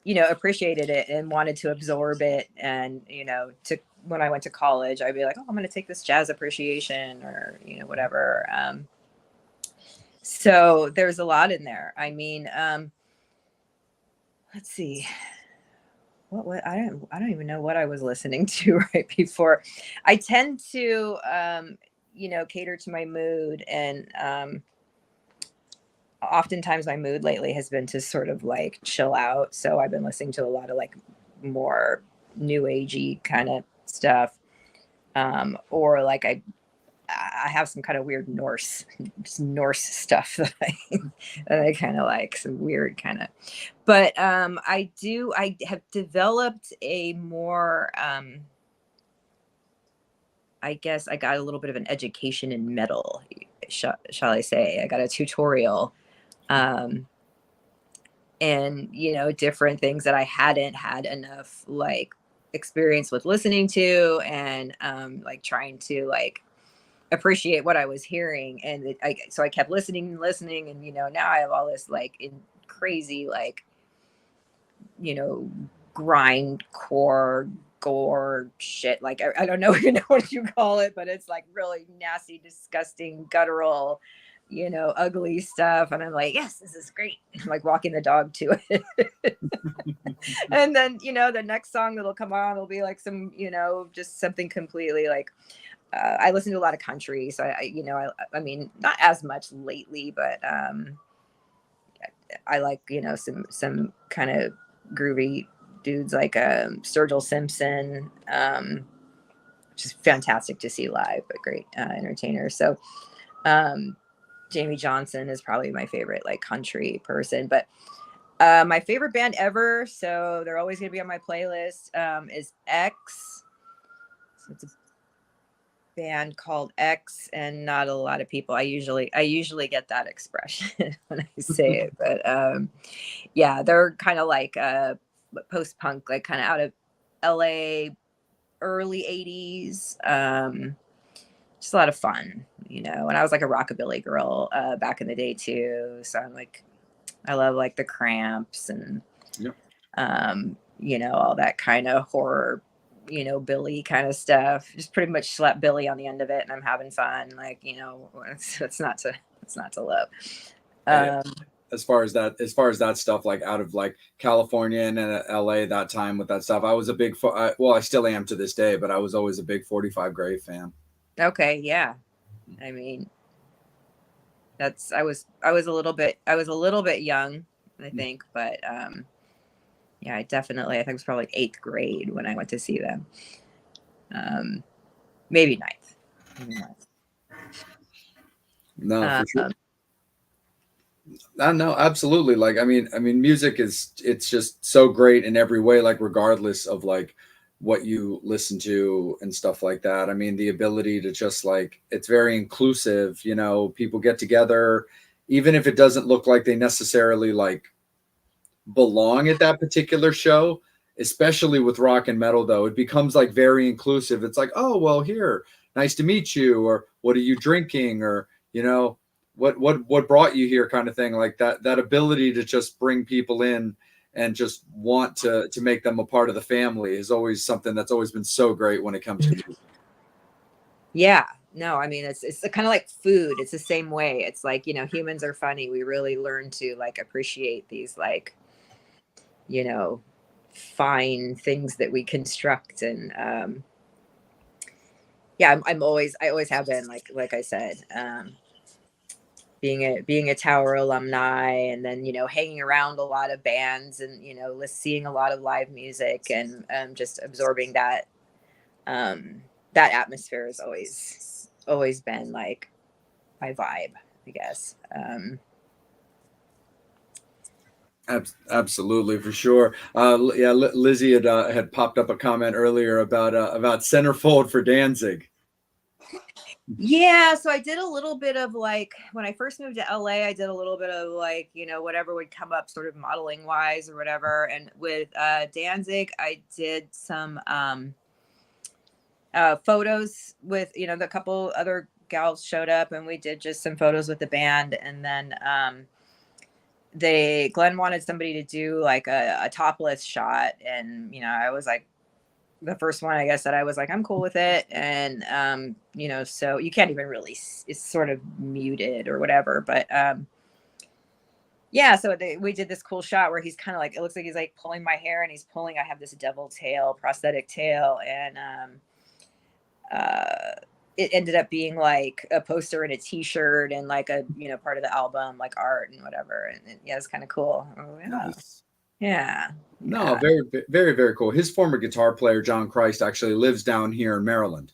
you know, appreciated it and wanted to absorb it. And you know, when I went to college, I'd be like, oh, I'm going to take this jazz appreciation, or you know, whatever. So there's a lot in there. I mean, let's see. What I don't even know what I was listening to right before. I tend to you know, cater to my mood, and oftentimes my mood lately has been to sort of like chill out. So I've been listening to a lot of like more new agey kind of stuff. Or like I have some kind of weird Norse stuff that I kind of like, some weird kind of, but I have developed a more I guess I got a little bit of an education in metal, shall I say. I got a tutorial and, you know, different things that I hadn't had enough like experience with listening to, and like trying to like appreciate what I was hearing. And so I kept listening and listening, and, you know, now I have all this like in crazy, like, you know, grindcore gore shit. Like, I don't know, you know what you call it, but it's like really nasty, disgusting, guttural, you know, ugly stuff. And I'm like, yes, this is great. I'm like walking the dog to it. And then, you know, the next song that'll come on will be like some, you know, just something completely like, I listen to a lot of country. So you know, I mean, not as much lately, but I like, you know, some kind of groovy dudes like Sturgill Simpson, which is fantastic to see live, but great entertainer. So Jamie Johnson is probably my favorite like country person. But my favorite band ever, so they're always going to be on my playlist, is X. So it's a band called X, and not a lot of people. I usually get that expression when I say it, but yeah, they're kind of like post-punk, like kind of out of LA, early 80s. Just a lot of fun, you know. And I was like a rockabilly girl back in the day too, so I'm like, I love like the Cramps and Yep. You know, all that kind of horror, you know, Billy kind of stuff. Just pretty much slap Billy on the end of it, and I'm having fun. Like, you know, it's not to love. As far as that stuff, like out of like California and LA that time with that stuff, I was a big, well, I still am to this day, but I was always a big 45 Grave fan. Okay. Yeah. I mean, I was a little bit young, I think, but yeah, I think it was probably like 8th grade when I went to see them. Maybe ninth. No, for sure. No, absolutely. Like, I mean, music it's just so great in every way, like regardless of like what you listen to and stuff like that. I mean, the ability to just like, it's very inclusive, you know, people get together, even if it doesn't look like they necessarily like belong at that particular show, especially with rock and metal, though, it becomes like very inclusive. It's like, oh, well, here, nice to meet you, or what are you drinking, or, you know, what brought you here, kind of thing. Like that ability to just bring people in and just want to make them a part of the family is always something that's always been so great when it comes to music. Yeah. No, I mean, it's kind of like food. It's the same way. It's like, you know, humans are funny. We really learn to like appreciate these like, you know, fine things that we construct. And yeah, I always have been, like I said, being a Tower alumni, and then, you know, hanging around a lot of bands, and, you know, seeing a lot of live music, and just absorbing that that atmosphere has always been like my vibe, I guess. Absolutely, for sure. Yeah, Lizzie had popped up a comment earlier about centerfold for Danzig. Yeah, so I did a little bit of like, when I first moved to LA, I did a little bit of like, you know, whatever would come up sort of modeling wise or whatever. And with Danzig, I did some photos with, you know, the couple other gals showed up, and we did just some photos with the band. And then Glenn wanted somebody to do like a topless shot, and, you know, I was like, the first one, I guess, that I was like, I'm cool with it. And you know, so you can't even really, it's sort of muted or whatever, but yeah, so we did this cool shot where he's kind of like, it looks like he's like pulling my hair, and I have this devil tail, prosthetic tail, and it ended up being like a poster and a t-shirt, and like a, you know, part of the album, like art and whatever. And yeah, it's kind of cool. Oh, yeah. Nice. Yeah. No, very, very, very cool. His former guitar player, John Christ, actually lives down here in Maryland.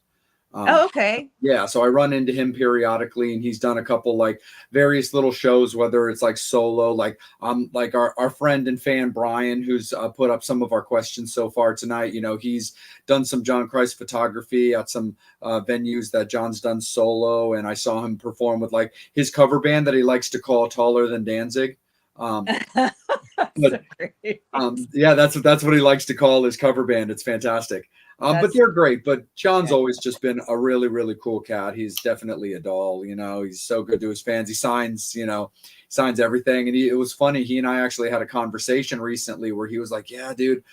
Oh, okay. Yeah, so I run into him periodically, and he's done a couple like various little shows, whether it's like solo, like our friend and fan Brian, who's put up some of our questions so far tonight. You know, he's done some John Christ photography at some venues that John's done solo, and I saw him perform with like his cover band that he likes to call Taller Than Danzig. But so great. yeah, that's what he likes to call his cover band. It's fantastic. But they're great. But John's always just been a really, really cool cat. He's definitely a doll. You know, he's so good to his fans. He signs, signs everything. And it was funny. He and I actually had a conversation recently where he was like, "Yeah, dude,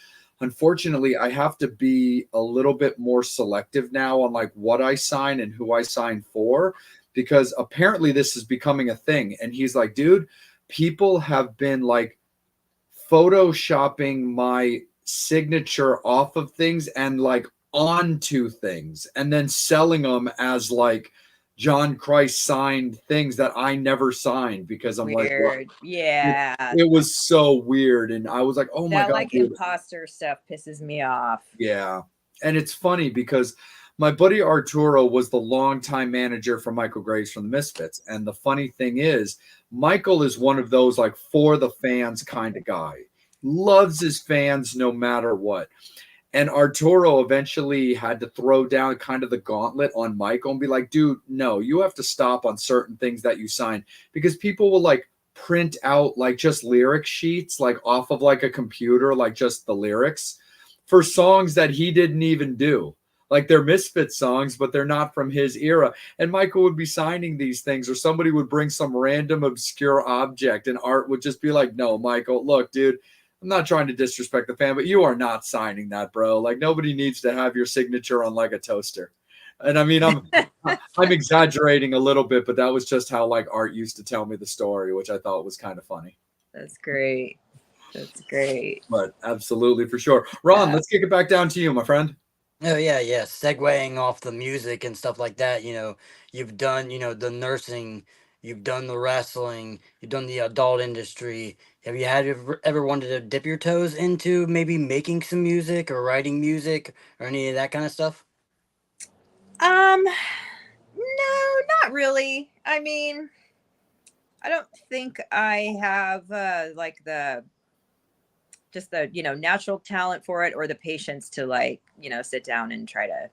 unfortunately, I have to be a little bit more selective now on like what I sign and who I sign for, because apparently this is becoming a thing." And he's like, "Dude, people have been like photoshopping my signature off of things and like onto things and then selling them as like John Christ signed things that I never signed because I'm like, what?" Weird. Yeah. It was so weird. And I was like, oh my That God, like dude. imposter stuff pisses me off. Yeah. And it's funny because my buddy Arturo was the longtime manager for Michael Graves from the Misfits. And the funny thing is, Michael is one of those like for the fans kind of guy. Loves his fans no matter what. And Arturo eventually had to throw down kind of the gauntlet on Michael and be like, dude, no, you have to stop on certain things that you sign, because people will like print out like just lyric sheets, like off of like a computer, like just the lyrics for songs that he didn't even do. Like they're Misfit songs, but they're not from his era. And Michael would be signing these things, or somebody would bring some random obscure object, and Art would just be like, no, Michael, look, dude, I'm not trying to disrespect the fan, but you are not signing that, bro. Like nobody needs to have your signature on like a toaster. And I mean, I'm exaggerating a little bit, but that was just how like Art used to tell me the story, which I thought was kind of funny. That's great. That's great. But absolutely, for sure. Ron, let's kick it back down to you, my friend. Oh yeah, yeah. Segueing off the music and stuff like that, you've done, the nursing, you've done the wrestling, you've done the adult industry. Have you ever wanted to dip your toes into maybe making some music or writing music or any of that kind of stuff? No, not really. I mean, I don't think I have like the natural talent for it or the patience to like, sit down and try to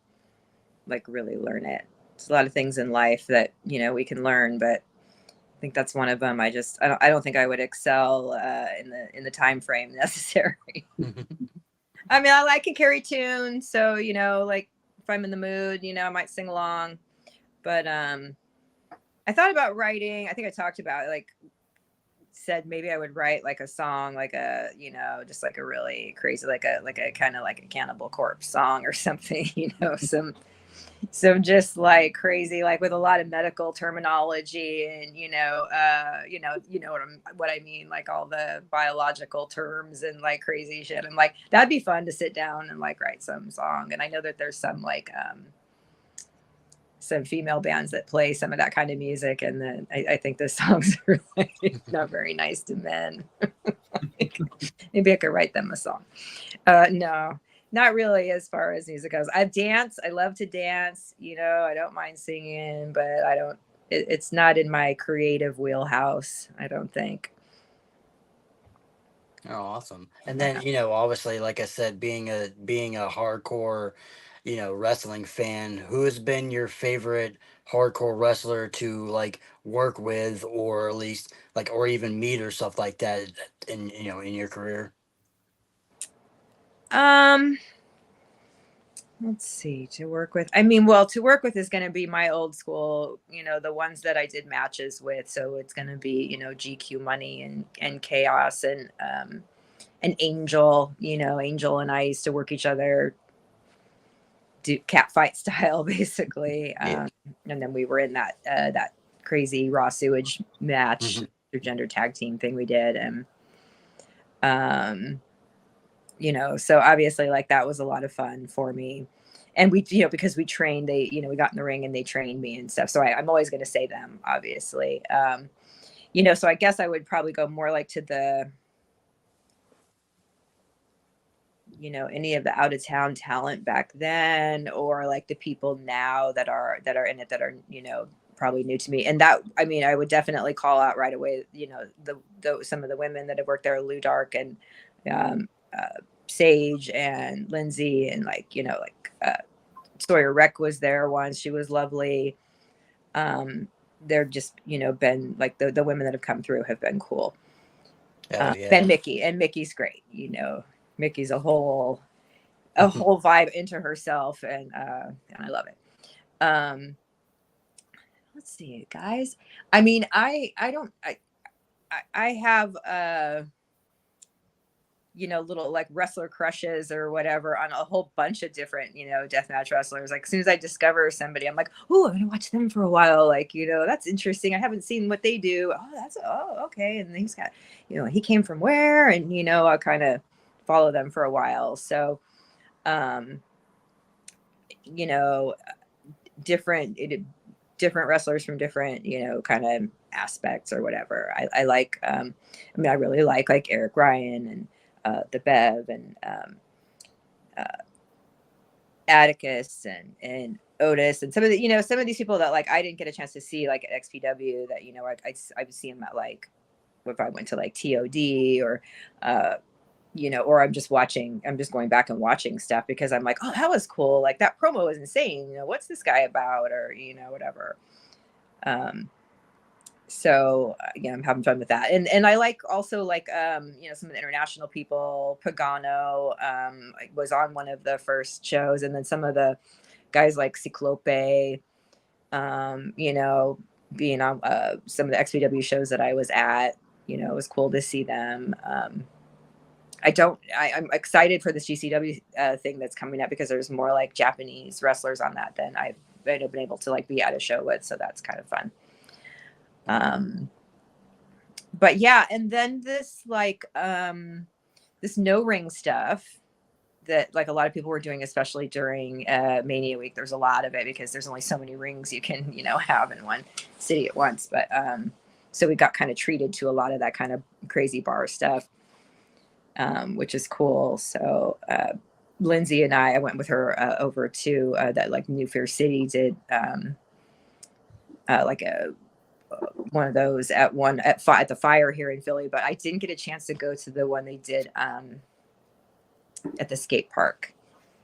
like really learn it. There's a lot of things in life that, we can learn, but I think that's one of them. I don't think I would excel in the time frame necessary. I mean, I can carry tunes, so like if I'm in the mood, I might sing along. But I thought about writing. I think I talked about like said maybe I would write like a song, like a just like a really crazy, like a kind of like a Cannibal Corpse song or something. Some just like crazy, like with a lot of medical terminology and what I mean, like all the biological terms and like crazy shit. I'm like, that'd be fun to sit down and like write some song. And I know that there's some like some female bands that play some of that kind of music, and then I think the songs are like not very nice to men. Maybe I could write them a song. No, not really as far as music goes. I love to dance, I don't mind singing, but it's not in my creative wheelhouse, I don't think. Oh, awesome. And then, obviously, like I said, being a hardcore, wrestling fan, who has been your favorite hardcore wrestler to like work with, or at least like, or even meet or stuff like that in your career? Let's see, to work with. I mean, well, to work with is going to be my old school, the ones that I did matches with. So it's going to be, GQ Money and Chaos and Angel. Angel and I used to work each other, do cat fight style, basically. Yeah. And then we were in that crazy raw sewage match, gender tag team thing we did, and so obviously like that was a lot of fun for me. And we, because we trained, they, we got in the ring and they trained me and stuff. So I'm always going to say them, obviously. So I guess I would probably go more like to the, any of the out of town talent back then, or like the people now that are in it that are, probably new to me. And that, I mean, I would definitely call out right away, the some of the women that have worked there, Lou Dark and Sage and Lindsay, and like, Sawyer Reck was there once. She was lovely. They're just, been like the women that have come through have been cool. Oh yeah. And Mickey's great. You know, Mickey's a whole vibe into herself, and I love it. Let's see, guys. I mean, I have you know, little like wrestler crushes or whatever on a whole bunch of different, you know, deathmatch wrestlers. Like as soon as I discover somebody, I'm like, oh, I'm gonna watch them for a while. Like, you know, that's interesting. I haven't seen what they do. Oh, okay. And he's got, you know, he came from where, and you know, I kind of follow them for a while. So, you know, different wrestlers from different, you know, kind of aspects or whatever. I like, I mean, I really like Eric Ryan and the Bev and uh, Atticus and Otis and some of the, you know, some of these people that like I didn't get a chance to see like at XPW that, you know, I would see them at like if I went to like TOD or you know, or I'm just going back and watching stuff because I'm like, oh, that was cool. Like that promo was insane. You know, what's this guy about? Or, you know, whatever. So yeah, I'm having fun with that. And I like also like, you know, some of the international people. Pagano was on one of the first shows, and then some of the guys like Ciclope, you know, being on some of the XPW shows that I was at, you know, it was cool to see them. I'm excited for this GCW thing that's coming up because there's more like Japanese wrestlers on that than I've been able to like be at a show with. So that's kind of fun. But yeah, and then this like this no ring stuff that like a lot of people were doing, especially during Mania week. There's a lot of it because there's only so many rings you can, you know, have in one city at once. But so we got kind of treated to a lot of that kind of crazy bar stuff. Which is cool. So Lindsay and I went with her over to that like New Fair City did like a one of those at the Fire here in Philly, but I didn't get a chance to go to the one they did at the skate park.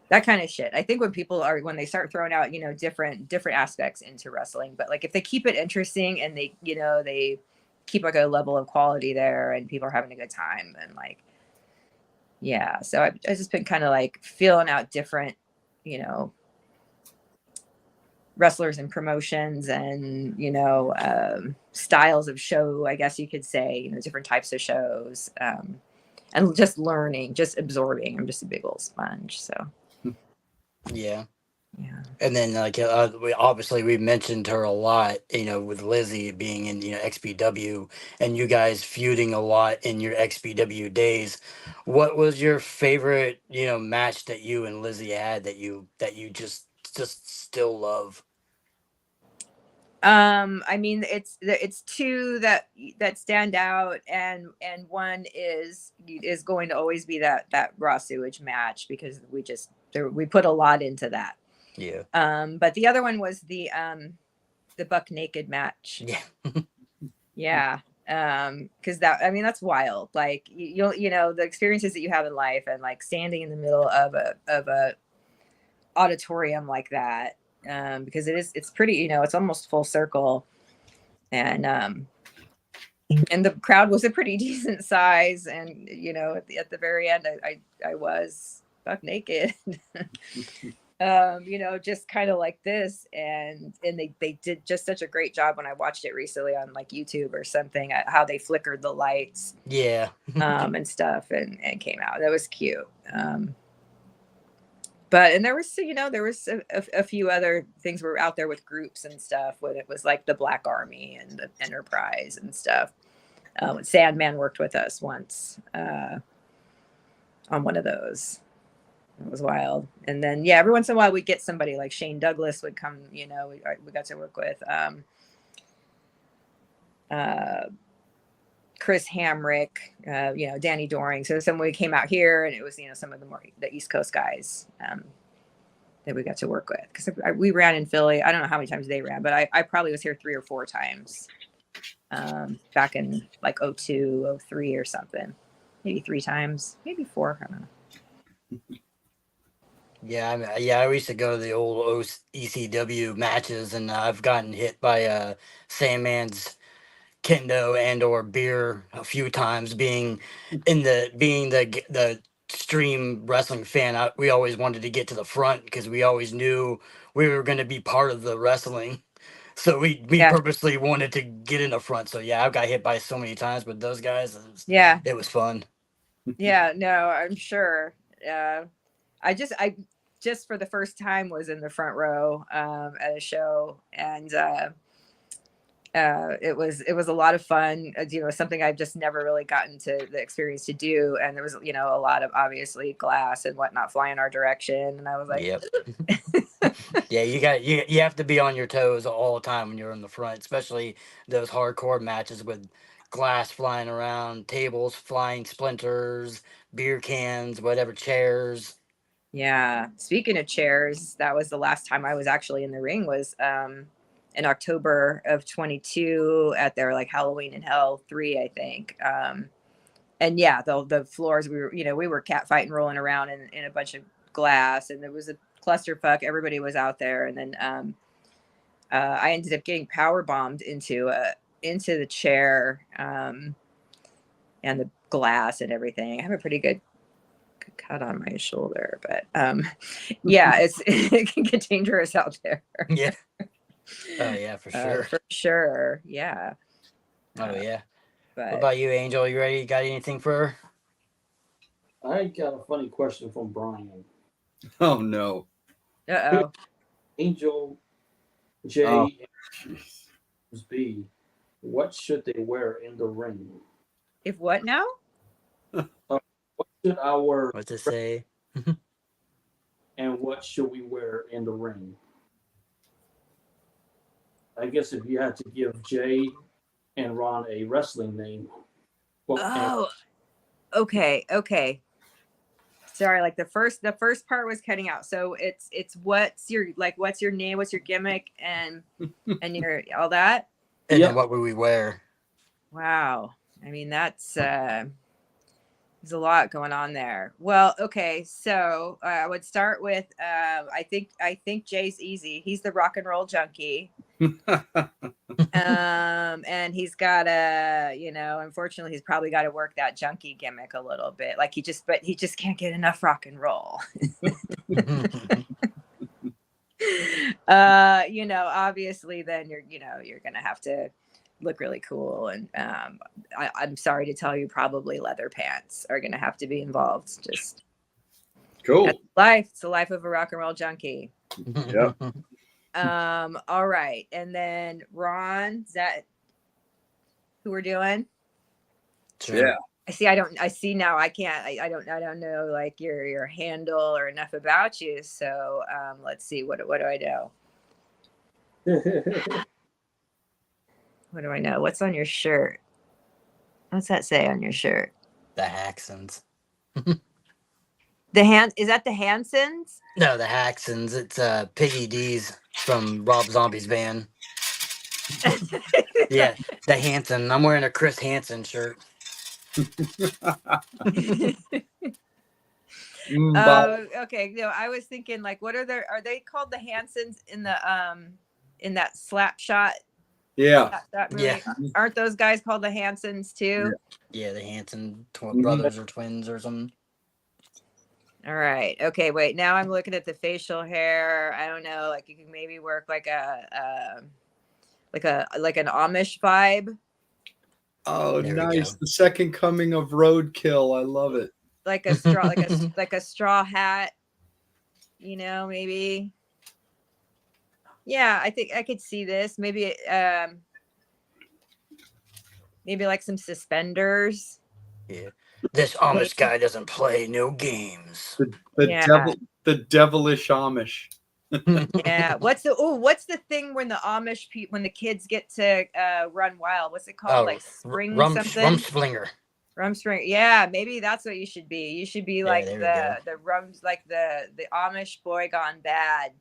That kind of shit. I think when they start throwing out, you know, different aspects into wrestling, but like if they keep it interesting and they, you know, they keep like a level of quality there and people are having a good time, and like, yeah, so I've just been kind of like feeling out different, you know, wrestlers and promotions and, you know, styles of show, I guess you could say, you know, different types of shows, and just learning, just absorbing. I'm just a big old sponge. So, Yeah. yeah. And then like we mentioned her a lot, you know, with Lizzie being in, you know, XPW and you guys feuding a lot in your XPW days. What was your favorite, you know, match that you and Lizzie had that you just still love? I mean, it's two that stand out, and one is going to always be that raw sewage match because we put a lot into that. Yeah. But the other one was the buck naked match. Yeah. Yeah. Because that, I mean, that's wild. Like you'll, you know, the experiences that you have in life, and like standing in the middle of a auditorium like that, because it's pretty, you know, it's almost full circle, and the crowd was a pretty decent size, and you know, at the very end, I was buck naked. You know, just kind of like this, and they did just such a great job when I watched it recently on like YouTube or something, how they flickered the lights, Yeah. and stuff, and came out. That was cute. But and there was, you know, there was a few other things were out there with groups and stuff when it was like the Black Army and the Enterprise and stuff. Sandman worked with us once on one of those. It was wild. And then, yeah, every once in a while we'd get somebody like Shane Douglas would come, you know, we got to work with Chris Hamrick, you know, Danny Doring. So somebody came out here, and it was, you know, some of the East Coast guys that we got to work with. Because we ran in Philly. I don't know how many times they ran, but I probably was here 3 or 4 times back in like 02, 03 or something. Maybe 3 times, maybe 4. I don't know. Yeah, I mean, yeah, I used to go to the old ECW matches, and I've gotten hit by Sandman's kendo and or beer a few times. Being the extreme wrestling fan, we always wanted to get to the front because we always knew we were going to be part of the wrestling. So we Yeah. purposely wanted to get in the front. So yeah, I got hit by so many times with those guys. Yeah. It was fun. Yeah. No, I'm sure. I just for the first time was in the front row at a show, and it was a lot of fun. Something I've just never really gotten to the experience to do, and there was a lot of obviously glass and whatnot flying our direction, and I was like, Yep. Yeah, you have to be on your toes all the time when you're in the front, especially those hardcore matches with glass flying around, tables flying, splinters, beer cans, whatever, chairs. yeah. Speaking of chairs, that was the last time I was actually in the ring, was in October of 22 at their like Halloween in Hell 3, I think. And yeah, the floors, we were cat fighting, rolling around in a bunch of glass, and there was a clusterfuck. Everybody was out there, and then I ended up getting power bombed into the chair, and the glass and everything. I have a pretty good cut on my shoulder, but yeah, it can get dangerous out there. Yeah. Oh yeah, for sure. For sure. Yeah. Oh yeah. What But about you, Angel? You ready? Got anything for her? I got a funny question from Brian. Oh no. uh-oh. Angel, J, Oh, and jeez. B, what should they wear in the ring? If what now? What should our What's it say? and what should we wear in the ring? I guess if you had to give Jay and Ron a wrestling name, Oh, okay. Sorry, like the first part was cutting out. So it's what's your name, what's your gimmick, and your all that. And Yep. then what would we wear? Wow. I mean, that's there's a lot going on there. Well, okay, so I would start with I think Jay's easy. He's the rock and roll junkie. And he's got unfortunately he's probably got to work that junkie gimmick a little bit. Like he just can't get enough rock and roll. Obviously then you're gonna have to look really cool, and I'm sorry to tell you, probably leather pants are gonna have to be involved. Just Cool. life. It's the life of a rock and roll junkie. Yep. All right, and then Ron, is that who we're doing? Sure. Yeah. I see now. I can't. I don't know like your handle or enough about you. So let's see. What do I know? What do I know? What's on your shirt? What's that say on your shirt? The Haxons. Is that the Hansons? No, the Haxons. It's Piggy D's from Rob Zombie's band. Yeah, the Hanson. I'm wearing a Chris Hansen shirt. Okay. No, I was thinking like, are they called the Hansons in that slap shot? Yeah. That movie? Yeah. Aren't those guys called the Hansons too? Yeah, the Hanson brothers or twins or something. All right. Okay. Wait. Now I'm looking at the facial hair. I don't know. Like you can maybe work like an Amish vibe. Oh, There we nice. go. The second coming of Roadkill. I love it. Like a straw, like a straw hat. Maybe. Yeah, I think I could see this. Maybe like some suspenders. Yeah. This Amish guy doesn't play no games. The devilish Amish. Yeah. What's the thing when when the kids get to run wild? What's it called? Like spring something? Rumspringer. Rumspring. Yeah, maybe that's what you should be. You should be like there we the rums, like the Amish boy gone bad.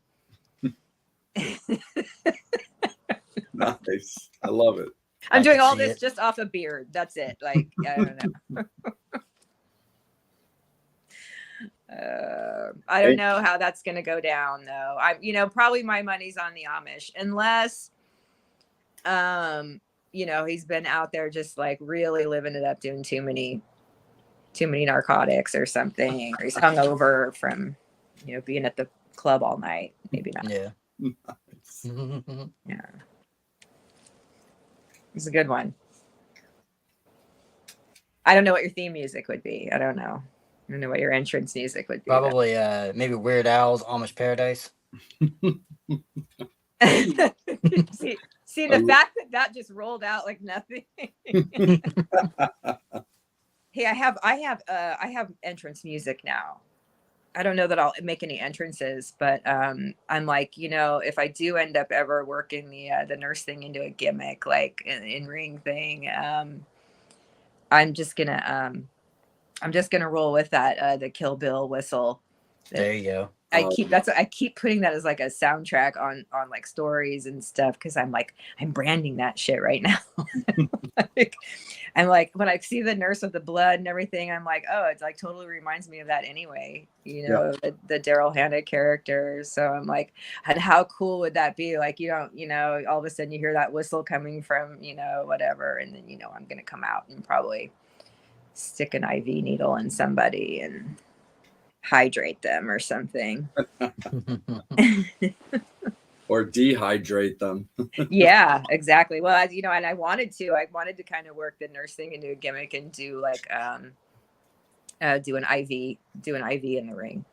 Nice. I love it. I'm doing all see this it. just off a beard. That's it. Like, I don't know. I don't know how that's going to go down though. Probably my money's on the Amish, unless you know, he's been out there just like really living it up, doing too many narcotics or something, or he's hungover from, you know, being at the club all night. Maybe not. Yeah. Nice. Yeah. It's a good one. I don't know what your theme music would be. I don't know. I don't know what your entrance music would be. Probably maybe Weird Al's Amish Paradise. see the fact that just rolled out like nothing. Hey, I have entrance music now. I don't know that I'll make any entrances, but I'm like, you know, if I do end up ever working the nurse thing into a gimmick, like an in-ring thing, I'm just gonna roll with that the Kill Bill whistle. There you go. I keep putting that as like a soundtrack on like stories and stuff, because I'm branding that shit right now. I'm like, when I see the nurse with the blood and everything, I'm like, oh, it's like totally reminds me of that anyway, you know, the Daryl Hannah character. So I'm like, and how cool would that be? Like, you don't, you know, all of a sudden you hear that whistle coming from, you know, whatever, and then, you know, I'm gonna come out and probably stick an IV needle in somebody and hydrate them or something. Or dehydrate them. Yeah, exactly. Well, as you know, and I wanted to kind of work the nurse thing into a gimmick and do like do an IV in the ring.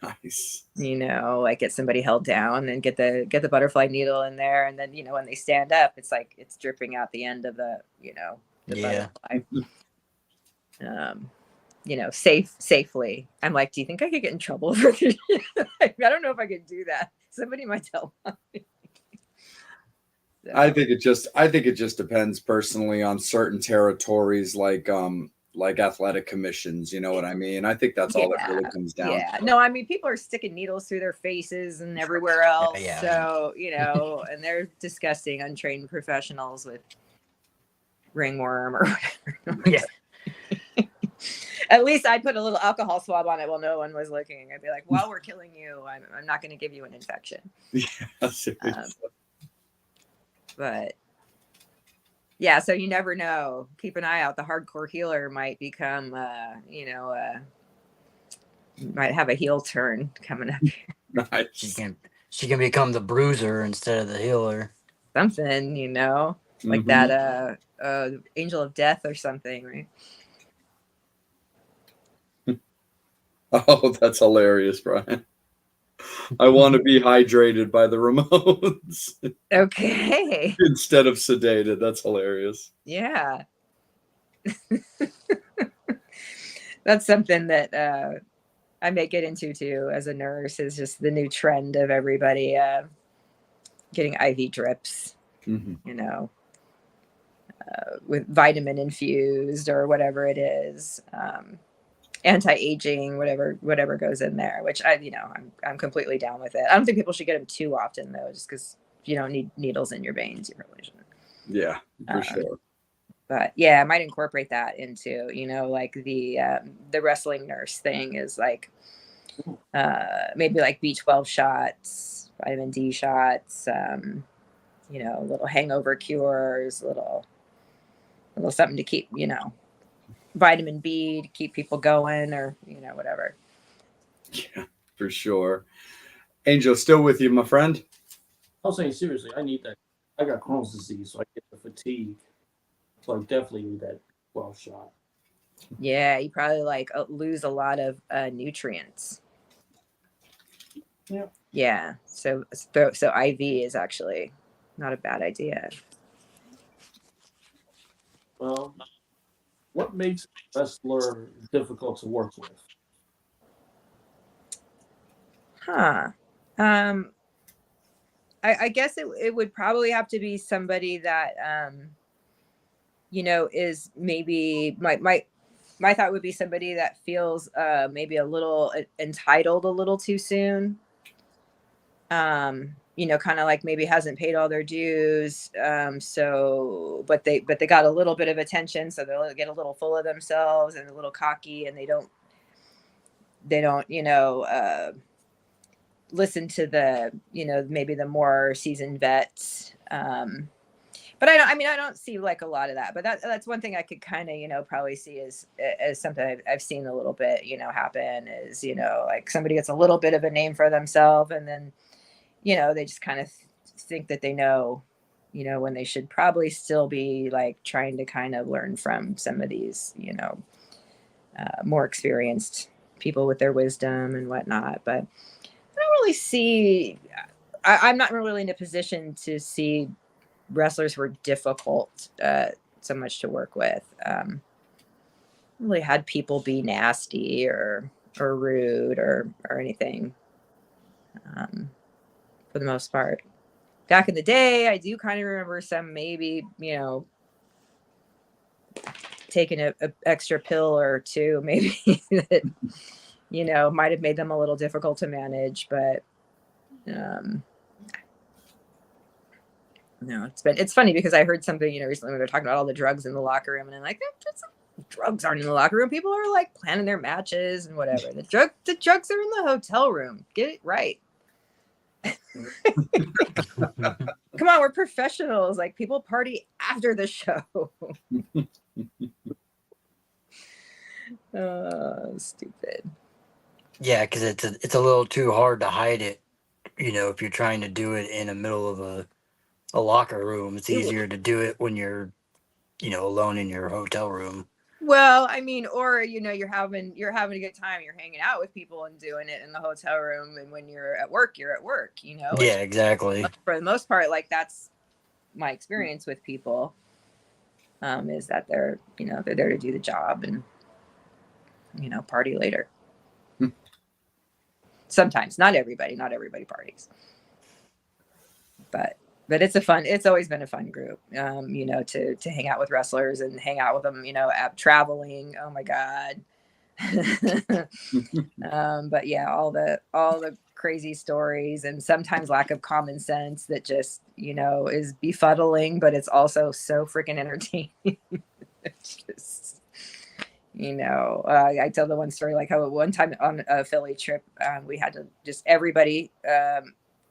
Nice. You know, like get somebody held down and get the butterfly needle in there, and then, you know, when they stand up, it's like it's dripping out the end of the, you know, the butterfly. You know, safely. I'm like, do you think I could get in trouble for this? I don't know if I could do that. Somebody might tell me. So. I think it just depends personally on certain territories, like athletic commissions. You know what I mean? I think that's all that really comes down. Yeah. No, I mean, people are sticking needles through their faces and everywhere else. Yeah. So, you know, and they're disgusting, untrained professionals with ringworm or whatever. Yeah. At least I'd put a little alcohol swab on it while no one was looking. I'd be like, while we're killing you, I'm not going to give you an infection. Yeah, but yeah, so you never know. Keep an eye out. The hardcore healer might become, you know, might have a heel turn coming up here. nice. She can become the bruiser instead of the healer. Something, you know, like that Angel of Death or something, right? Oh, that's hilarious, Brian. I want to be hydrated by the Ramones. Okay. Instead of sedated. That's hilarious. Yeah. That's something that I may get into too as a nurse, is just the new trend of everybody getting IV drips, you know, with vitamin infused or whatever it is. Anti-aging, whatever goes in there, which I'm completely down with it. I don't think people should get them too often though, just because if you don't need needles in your veins, you probably shouldn't. Yeah, for sure. But yeah, I might incorporate that into, you know, like the wrestling nurse thing is like maybe like B12 shots, vitamin D shots, you know, little hangover cures, little something to keep, you know, vitamin B to keep people going, or, you know, whatever. Yeah, for sure. Angel, still with you, my friend? I was saying seriously, I need that. I got Crohn's disease, so I get the fatigue. So I definitely need that 12 shot. Yeah, you probably like lose a lot of nutrients. Yeah. Yeah. So IV is actually not a bad idea. Well, what makes a wrestler difficult to work with? Huh. I guess it would probably have to be somebody that you know, is maybe my thought would be somebody that feels maybe a little entitled a little too soon. You know, kind of like maybe hasn't paid all their dues. So but they got a little bit of attention, so they'll get a little full of themselves and a little cocky, and they don't, you know, listen to the, you know, maybe the more seasoned vets. But I don't see like a lot of that, but that's one thing I could kind of, probably see as something I've seen a little bit, happen is, like somebody gets a little bit of a name for themselves and then, they just kind of think that they know, when they should probably still be like trying to kind of learn from some of these, more experienced people with their wisdom and whatnot. But I don't really see, I'm not really in a position to see wrestlers who are difficult so much to work with. Really had people be nasty or rude or anything, for the most part. Back in the day, I do kind of remember some maybe, taking a extra pill or two, maybe that, might have made them a little difficult to manage. But no, it's funny because I heard something, recently when they're talking about all the drugs in the locker room, and I'm like, drugs aren't in the locker room. People are like planning their matches and whatever. The drugs are in the hotel room. Get it right. Come on, we're professionals. Like, people party after the show. Oh, stupid. Yeah, because it's a little too hard to hide it. If you're trying to do it in the middle of a locker room, it's easier to do it when you're, alone in your hotel room. Well, I mean, or you're having a good time. You're hanging out with people and doing it in the hotel room, and when you're at work, you're at work. Yeah, exactly. For the most part, like, that's my experience with people. Is that they're there to do the job and party later. Sometimes, not everybody parties, but it's always been a fun group, to hang out with wrestlers and hang out with them, traveling. Oh my God. But yeah, all the crazy stories and sometimes lack of common sense that just, is befuddling, but it's also so freaking entertaining. It's just, I tell the one story, like how one time on a Philly trip, we had to just everybody,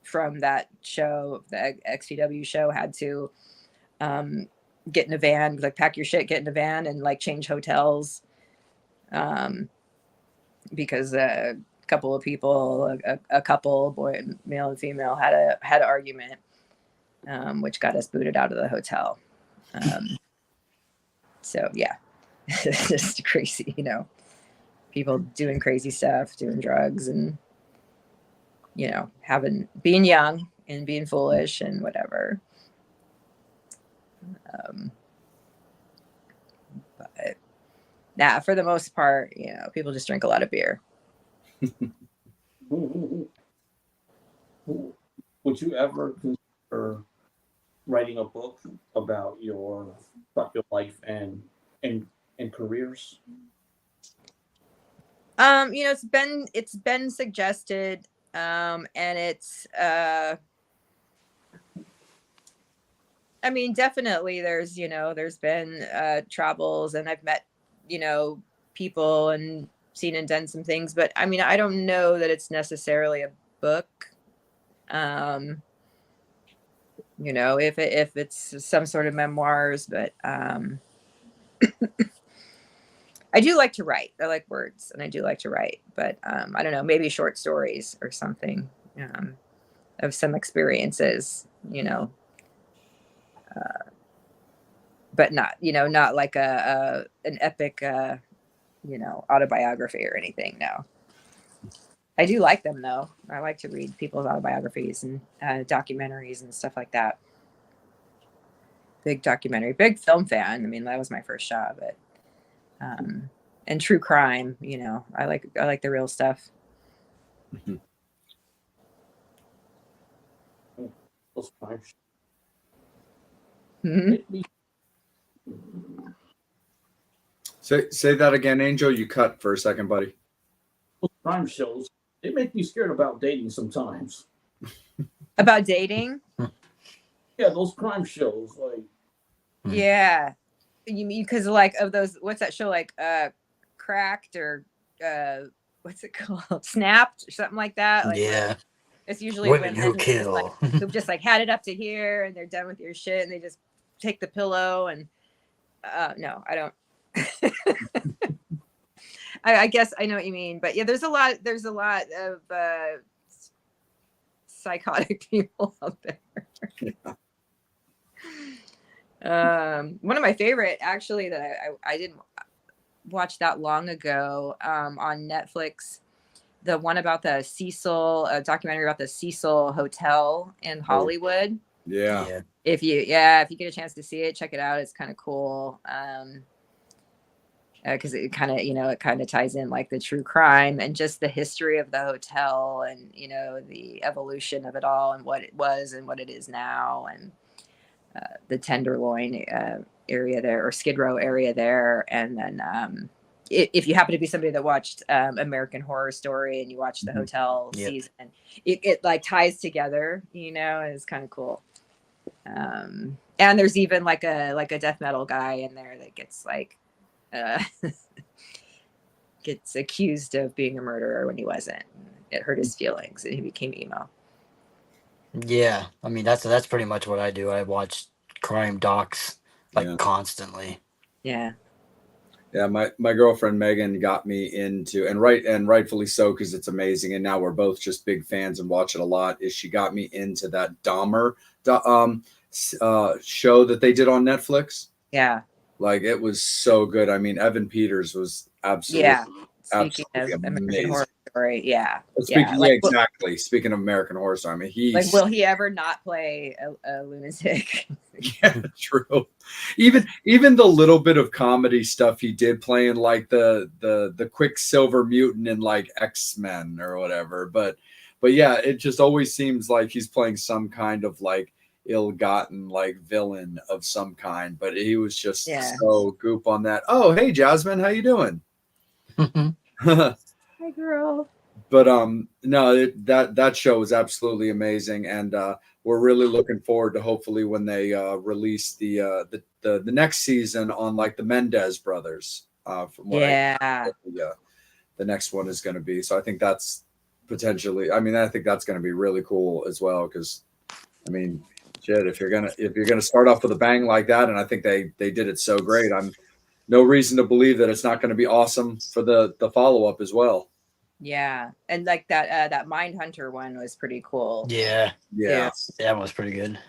from that show, the XPW show, had to get in a van, like pack your shit, get in a van, and like change hotels, because a couple of people, a couple, boy, male and female, had an argument, which got us booted out of the hotel. So yeah, it's just crazy, people doing crazy stuff, doing drugs, and being young and being foolish and whatever. But nah, for the most part, people just drink a lot of beer. Would you ever consider writing a book about your life and careers? It's been suggested, and it's I mean, definitely there's been travels, and I've met people and seen and done some things, but I mean, I don't know that it's necessarily a book. If it's some sort of memoirs, but I do like to write. I like words, and I do like to write, but I don't know, maybe short stories or something, of some experiences, but not like an epic, autobiography or anything. No, I do like them though. I like to read people's autobiographies and documentaries and stuff like that. Big film fan. I mean, that was my first job. But and true crime, I like the real stuff. Those crime Mm-hmm. Say that again, Angel. You cut for a second, buddy. those crime shows, they make me scared about dating sometimes. About dating? Yeah, those crime shows, like. Yeah, you mean because like of those? What's that show like? Cracked or what's it called? Snapped or something like that. Like, Yeah. it's usually Women who just, kill. like, who've just like had it up to here and they're done with your shit and they just take the pillow and no, I don't. I guess I know what you mean, but yeah, there's a lot of psychotic people out there. One of my favorite, actually, that I didn't watch that long ago, on Netflix, the one about the Cecil, a documentary about the Cecil Hotel in Hollywood. Yeah. If you get a chance to see it, check it out. It's kind of cool. Because it kind of ties in like the true crime and just the history of the hotel, and the evolution of it all, and what it was and what it is now, and the Tenderloin area there, or Skid Row area there. And then if you happen to be somebody that watched American Horror Story and you watch the hotel season, it like ties together, and it's kind of cool. And there's even like a death metal guy in there that gets like gets accused of being a murderer when he wasn't. It hurt his feelings and he became emo. Yeah, I mean that's pretty much what I do. I watch crime docs constantly. Yeah. Yeah, my girlfriend Megan got me into, and rightfully so, because it's amazing. And now we're both just big fans and watch it a lot. Is she got me into that Dahmer show that they did on Netflix? Yeah. Like, it was so good. I mean, Evan Peters was absolutely, Speaking of American Horror Story, exactly. Speaking of American Horror Story, I mean, he's will he ever not play a lunatic? Yeah, true. Even the little bit of comedy stuff he did, playing like the Quicksilver mutant in like X-Men or whatever. But yeah, it just always seems like he's playing some kind of like ill-gotten like villain of some kind. But he was just so goop on that. Oh, hey Jasmine, how you doing? Hi girl. But no, that show was absolutely amazing, and we're really looking forward to hopefully when they release the next season on like the Mendez brothers. From what the next one is going to be. So I think that's potentially. I mean, I think that's going to be really cool as well, because I mean, shit, if you're gonna start off with a bang like that, and I think they did it so great, I'm no reason to believe that it's not going to be awesome for the follow up as well. Yeah, and like that Mindhunter one was pretty cool. Yeah, that was pretty good.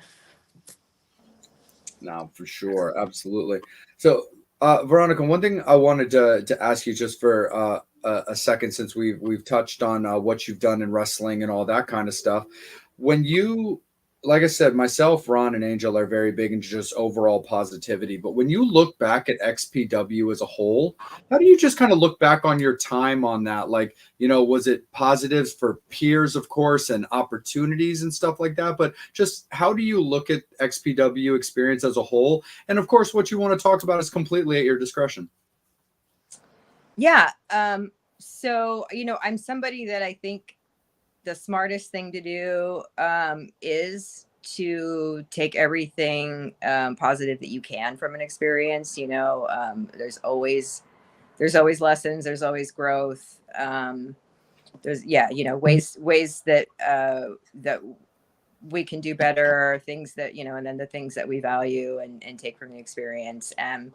No, for sure, absolutely. So, Veronica, one thing I wanted to ask you just for a second, since we've touched on what you've done in wrestling and all that kind of stuff. When you, like I said, myself, Ron, and Angel are very big into just overall positivity. But when you look back at XPW as a whole, how do you just kind of look back on your time on that? Like, was it positives for peers, of course, and opportunities and stuff like that? But just how do you look at XPW experience as a whole? And of course, what you want to talk about is completely at your discretion. Yeah. So, I'm somebody that I think the smartest thing to do is to take everything positive that you can from an experience. There's always lessons, there's always growth. There's ways that that we can do better, things that and then the things that we value and take from the experience. And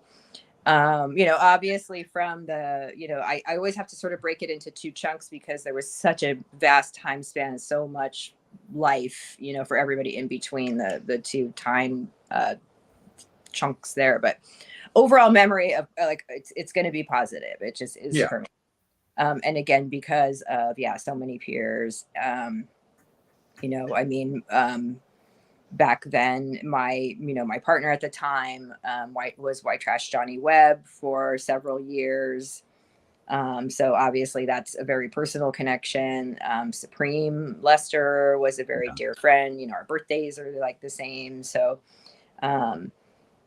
obviously from the, I always have to sort of break it into two chunks, because there was such a vast time span and so much life, for everybody in between the two time chunks there. But overall memory of like, it's going to be positive. It just is for me. And again, because of, so many peers, back then, my partner at the time was White Trash Johnny Webb for several years. So obviously that's a very personal connection. Supreme Lester was a very dear friend. Our birthdays are like the same. So,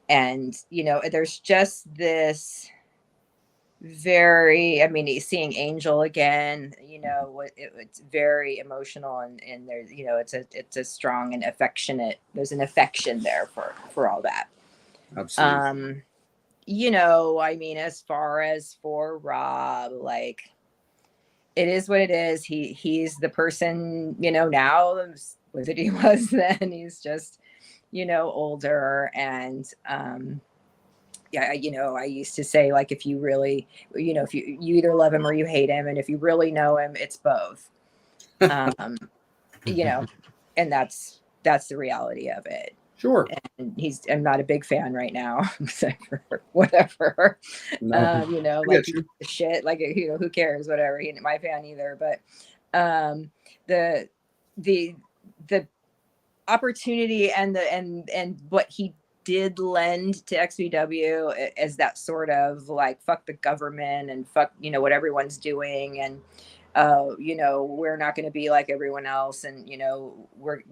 there's just this seeing Angel again, it's very emotional, and there's, it's a strong and affectionate, there's an affection there for all that. Absolutely. As far as for Rob, like, it is what it is. He's the person, now that he was then. He's just, older. And yeah, I used to say, like, if you really, if you either love him or you hate him, and if you really know him, it's both. um and that's the reality of it. Sure. And I'm not a big fan right now. So whatever. No. Like shit, like, who cares, whatever. He ain't my fan either. But the opportunity and what he did lend to XPW as that sort of like, fuck the government and fuck what everyone's doing, and we're not going to be like everyone else, and we're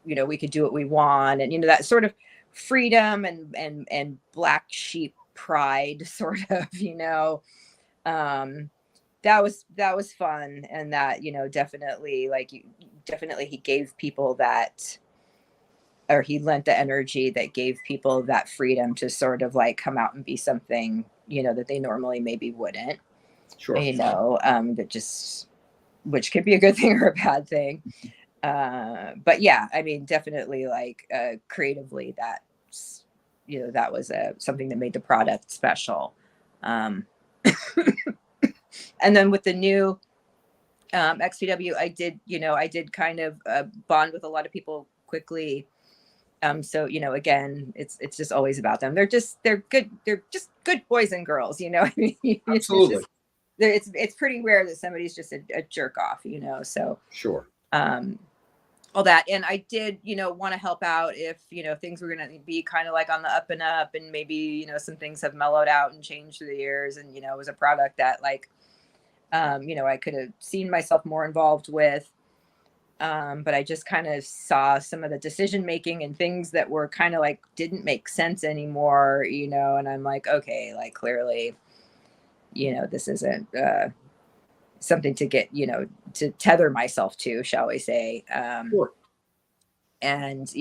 we could do what we want, and that sort of freedom and black sheep pride, sort of, that was fun. And that definitely, like, definitely he gave people that, or he lent the energy that gave people that freedom to sort of like come out and be something that they normally maybe wouldn't. Sure. That just, which could be a good thing or a bad thing. But yeah, I mean, definitely, like, creatively, that's that was something that made the product special. And then with the new XPW, I did kind of bond with a lot of people quickly. So again, it's just always about them. They're just good boys and girls. I mean, Absolutely. It's pretty rare that somebody's just a jerk off. So Sure. All that. And I did, want to help out if, things were going to be kind of like on the up and up, and maybe, some things have mellowed out and changed through the years. And, it was a product that, like, I could have seen myself more involved with. But I just kind of saw some of the decision making and things that were kind of like didn't make sense anymore, and I'm like, okay, like, clearly, this isn't something to get, to tether myself to, shall we say. Sure. And,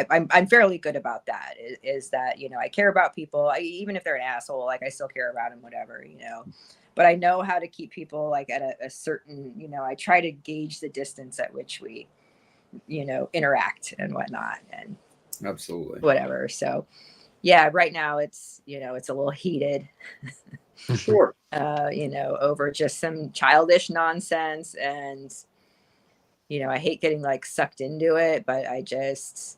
I'm fairly good about that, is that, I care about people. Even if they're an asshole, like, I still care about them, whatever, but I know how to keep people, like, at a certain, I try to gauge the distance at which we, interact and whatnot, and Absolutely. whatever. So yeah, right now it's, it's a little heated. Sure. Over just some childish nonsense. And, I hate getting, like, sucked into it, but it's,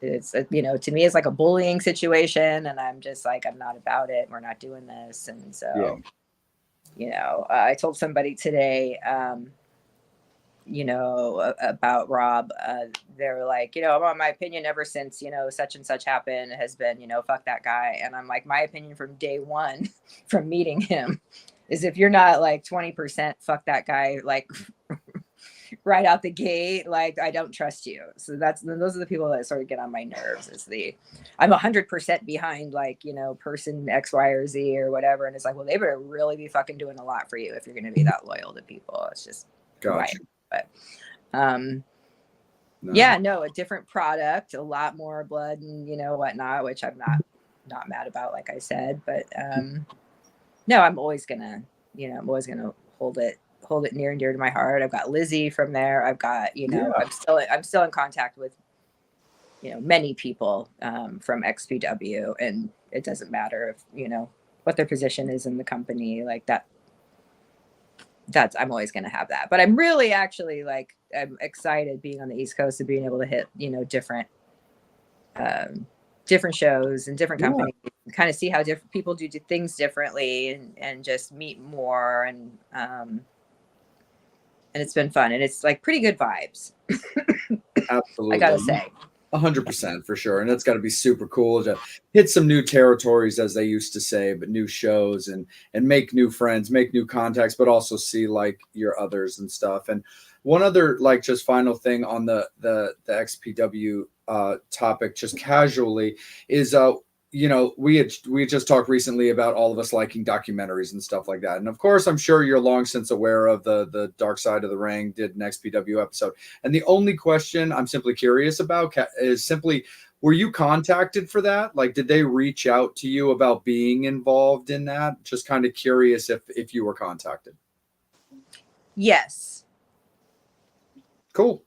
to me, it's like a bullying situation. And I'm just like, I'm not about it. We're not doing this. And so, I told somebody today, about Rob. They were like, my opinion ever since, such and such happened has been, fuck that guy. And I'm like, my opinion from day one, from meeting him, is if you're not like 20% fuck that guy, like, right out the gate, like, I don't trust you. So those are the people that sort of get on my nerves. I'm 100% behind, like, person X, Y, or Z or whatever. And it's like, well, they better really be fucking doing a lot for you if you're going to be that loyal to people. It's just, Gotcha. But No. yeah, no, a different product, a lot more blood and whatnot, which I'm not mad about, like I said. But no, I'm always gonna hold it near and dear to my heart. I've got Lizzie from there. I've got I'm still in contact with many people from XPW, and it doesn't matter if what their position is in the company, like that. I'm always going to have that. But I'm really actually, like, I'm excited being on the East Coast and being able to hit, different shows and different companies, and kind of see how different people do things differently, and just meet more. And it's been fun, and it's like pretty good vibes. Absolutely. I gotta say. 100% for sure. And it's got to be super cool to hit some new territories, as they used to say, but new shows, and make new friends, make new contacts, but also see, like, your others and stuff. And one other, like, just final thing on the XPW topic, just casually, is we had just talked recently about all of us liking documentaries and stuff like that. And of course, I'm sure you're long since aware of the Dark Side of the Ring did an XPW episode. And the only question I'm simply curious about is simply, were you contacted for that? Like, did they reach out to you about being involved in that? Just kind of curious if you were contacted. Yes. Cool.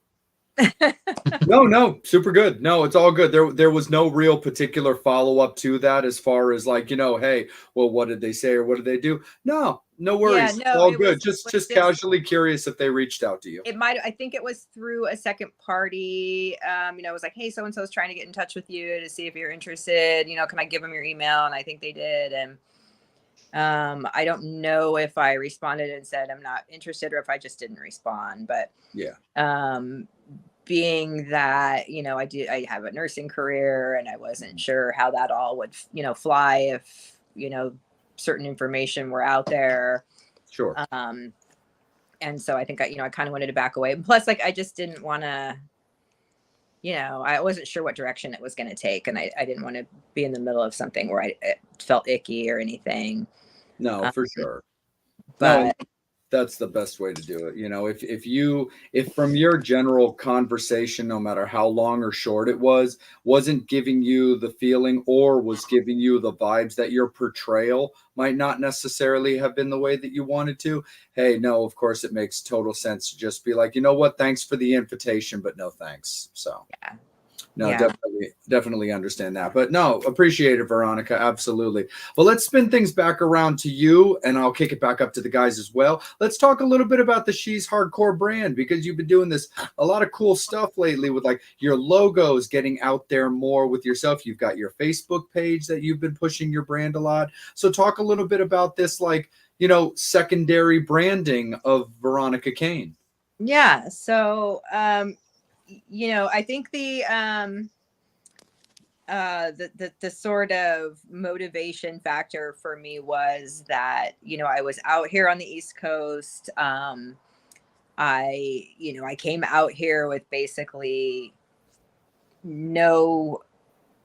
No, super good. No, it's all good. There was no real particular follow-up to that as far as like, hey, well, what did they say or what did they do? No Yeah, worries. no, All it good. was Just casually curious if they reached out to you. I think it was through a second party. It was like, hey, so and so is trying to get in touch with you to see if you're interested. Can I give them your email? And I think they did. And I don't know if I responded and said I'm not interested or if I just didn't respond. But yeah, being that I have a nursing career and I wasn't sure how that all would fly if certain information were out there. Sure. And so I think I kind of wanted to back away. And plus, like, I just didn't want to, I wasn't sure what direction it was going to take. And I didn't want to be in the middle of something where it felt icky or anything. No, for sure. But no, that's the best way to do it. If from your general conversation, no matter how long or short it wasn't giving you the feeling or was giving you the vibes that your portrayal might not necessarily have been the way that you wanted to, hey, no, of course it makes total sense to just be like, you know what, thanks for the invitation, but no thanks. So yeah. no, Yeah. definitely understand that. But no, appreciate it, Veronica. Absolutely. Well, let's spin things back around to you, and I'll kick it back up to the guys as well. Let's talk a little bit about the She's Hardcore brand, because you've been doing a lot of cool stuff lately with like your logos, getting out there more with yourself. You've got your Facebook page that you've been pushing your brand a lot. So talk a little bit about this, like, secondary branding of Veronica Caine. Yeah. So, I think the sort of motivation factor for me was that, I was out here on the East Coast. I came out here with basically no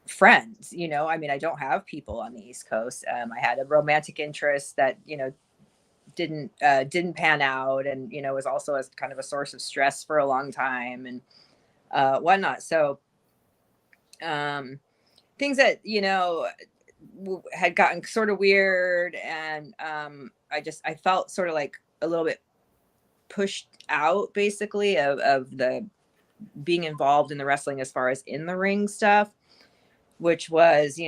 friends, I don't have people on the East Coast. I had a romantic interest that, didn't pan out, and, was also as kind of a source of stress for a long time and whatnot. So, things that had gotten sort of weird, and I felt sort of like a little bit pushed out, basically, of the being involved in the wrestling as far as in the ring stuff, which was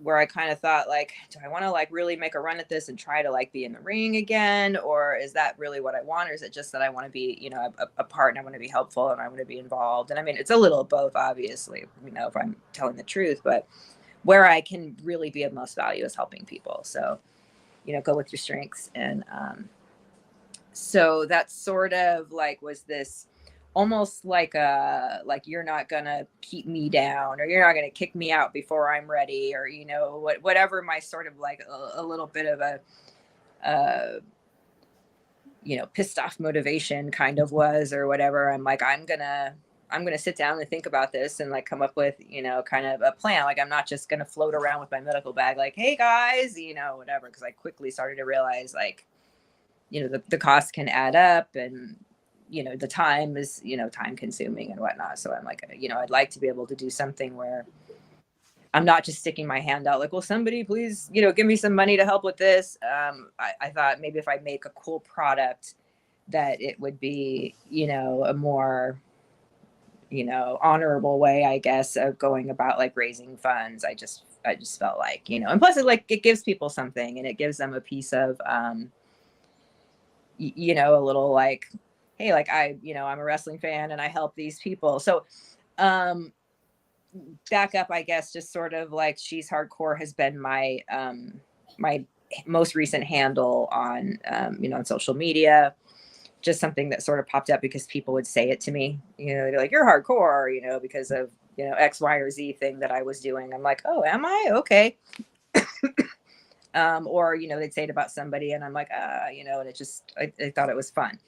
where I kind of thought, like, do I want to like really make a run at this and try to like be in the ring again, or is that really what I want, or is it just that I want to be a part, and I want to be helpful, and I want to be involved? And I mean, it's a little of both, obviously, if I'm telling the truth, but where I can really be of most value is helping people. So go with your strengths. And so that sort of like was this almost like you're not gonna keep me down, or you're not gonna kick me out before I'm ready, or whatever my sort of like a little bit of a pissed off motivation kind of was, or whatever. I'm like, I'm gonna sit down and think about this and like come up with kind of a plan. Like, I'm not just gonna float around with my medical bag like, hey guys, whatever, because I quickly started to realize, like, the cost can add up, and the time is time consuming and whatnot. So I'm like, I'd like to be able to do something where I'm not just sticking my hand out like, well, somebody please give me some money to help with this. I thought maybe if I make a cool product, that it would be a more honorable way, I guess, of going about like raising funds. I just felt like, and plus it gives people something, and it gives them a piece of a little like, hey, like I'm a wrestling fan and I help these people. So back up, I guess, just sort of like She's Hardcore has been my my most recent handle on on social media. Just something that sort of popped up because people would say it to me, they're like, you're hardcore, because of X, Y, or Z thing that I was doing. I'm like, oh, am I? Okay. Or they'd say it about somebody, and I'm like, and it just I thought it was fun,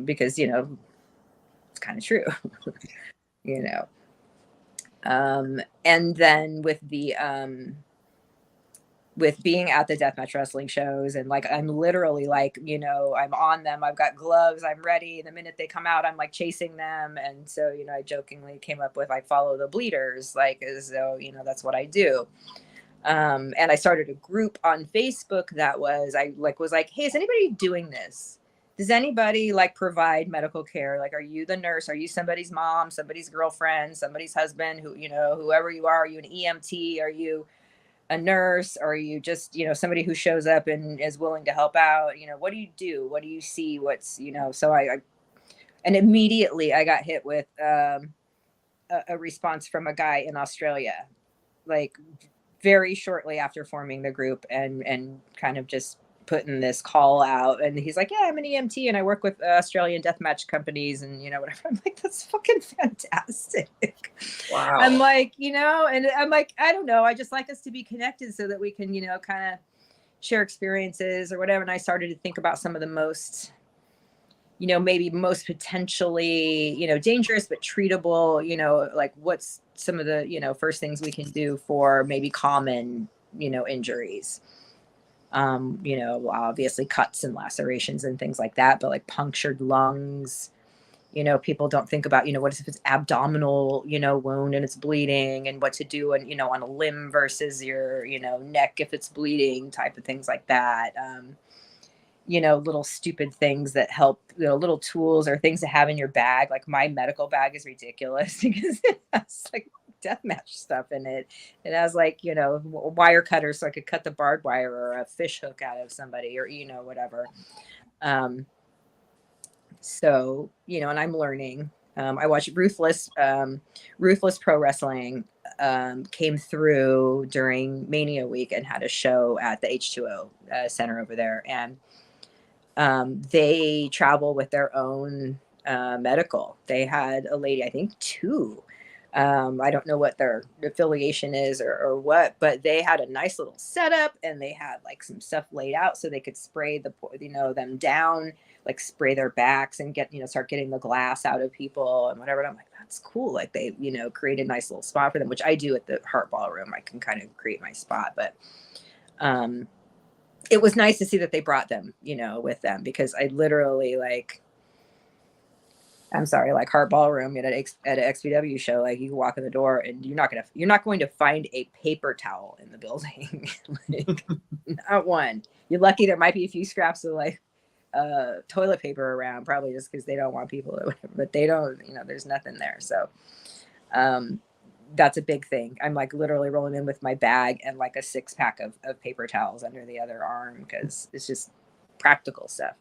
because it's kind of true. And then with the with being at the deathmatch wrestling shows, and like I'm literally like I'm on them, I've got gloves, I'm ready, the minute they come out I'm like chasing them. And so I jokingly came up with, I follow the bleeders, like, as though that's what I do. And I started a group on Facebook that was, I was like, hey, is anybody doing this does anybody like provide medical care? Like, are you the nurse? Are you somebody's mom, somebody's girlfriend, somebody's husband, who, you know, whoever you are you an EMT? Are you a nurse? Or are you just, you know, somebody who shows up and is willing to help out? You know, what do you do? What do you see? What's, you know, so and immediately I got hit with a response from a guy in Australia, like very shortly after forming the group and kind of just putting this call out. And he's like, yeah, I'm an EMT and I work with Australian deathmatch companies and, you know, whatever. I'm like, that's fucking fantastic. Wow. I'm like, you know, and I'm like, I don't know. I just like us to be connected so that we can, you know, kind of share experiences or whatever. And I started to think about some of the most, you know, maybe most potentially, you know, dangerous, but treatable, you know, like what's some of the, you know, first things we can do for maybe common, you know, injuries. You know, obviously cuts and lacerations and things like that, but like punctured lungs, you know, people don't think about, you know, what if it's abdominal, you know, wound and it's bleeding, and what to do and, you know, on a limb versus your, you know, neck if it's bleeding, type of things like that. You know, little stupid things that help, you know, little tools or things to have in your bag. Like my medical bag is ridiculous because it has like deathmatch stuff in it. It has like, you know, wire cutters so I could cut the barbed wire or a fish hook out of somebody or, you know, whatever. So, you know, and I'm learning. I watched Ruthless Pro Wrestling came through during Mania week and had a show at the H2O center over there. And they travel with their own medical. They had a lady, I think two. I don't know what their affiliation is or what, but they had a nice little setup and they had like some stuff laid out so they could spray the, you know, them down, like spray their backs and get, you know, start getting the glass out of people and whatever. And I'm like, that's cool. Like they, you know, create a nice little spot for them, which I do at the Heart Ballroom. I can kind of create my spot, but it was nice to see that they brought them, you know, with them, because I literally like, I'm sorry, like Heart Ballroom at an XPW show, like you walk in the door and you're not going to find a paper towel in the building. Like, not one. You're lucky there might be a few scraps of like toilet paper around, probably just because they don't want people or whatever, but they don't, you know, there's nothing there. So that's a big thing. I'm like literally rolling in with my bag and like a 6-pack of paper towels under the other arm, because it's just practical stuff.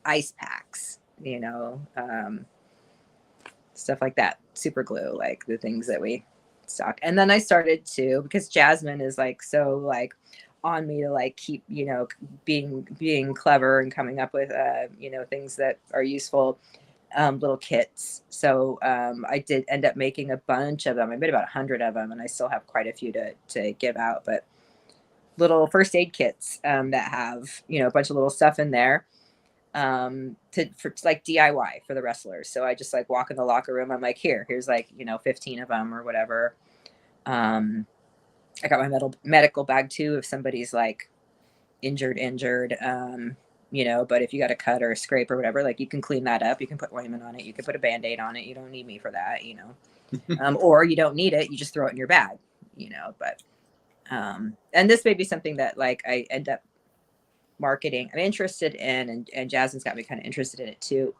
Ice packs, you know, stuff like that. Super glue, like the things that we stock. And then I started to, because Jasmine is like so like on me to like keep, you know, being clever and coming up with you know, things that are useful, little kits. So I did end up making a bunch of them. I made about 100 of them, and I still have quite a few to give out, but little first aid kits that have, you know, a bunch of little stuff in there for like DIY for the wrestlers. So I just like walk in the locker room. I'm like, here's like, you know, 15 of them or whatever. I got my medical bag too if somebody's like injured, you know, but if you got a cut or a scrape or whatever, like you can clean that up. You can put ointment on it. You can put a Band-Aid on it. You don't need me for that, you know, or you don't need it. You just throw it in your bag, you know, but, and this may be something that like I end up marketing. I'm interested in, and Jasmine's got me kind of interested in it too.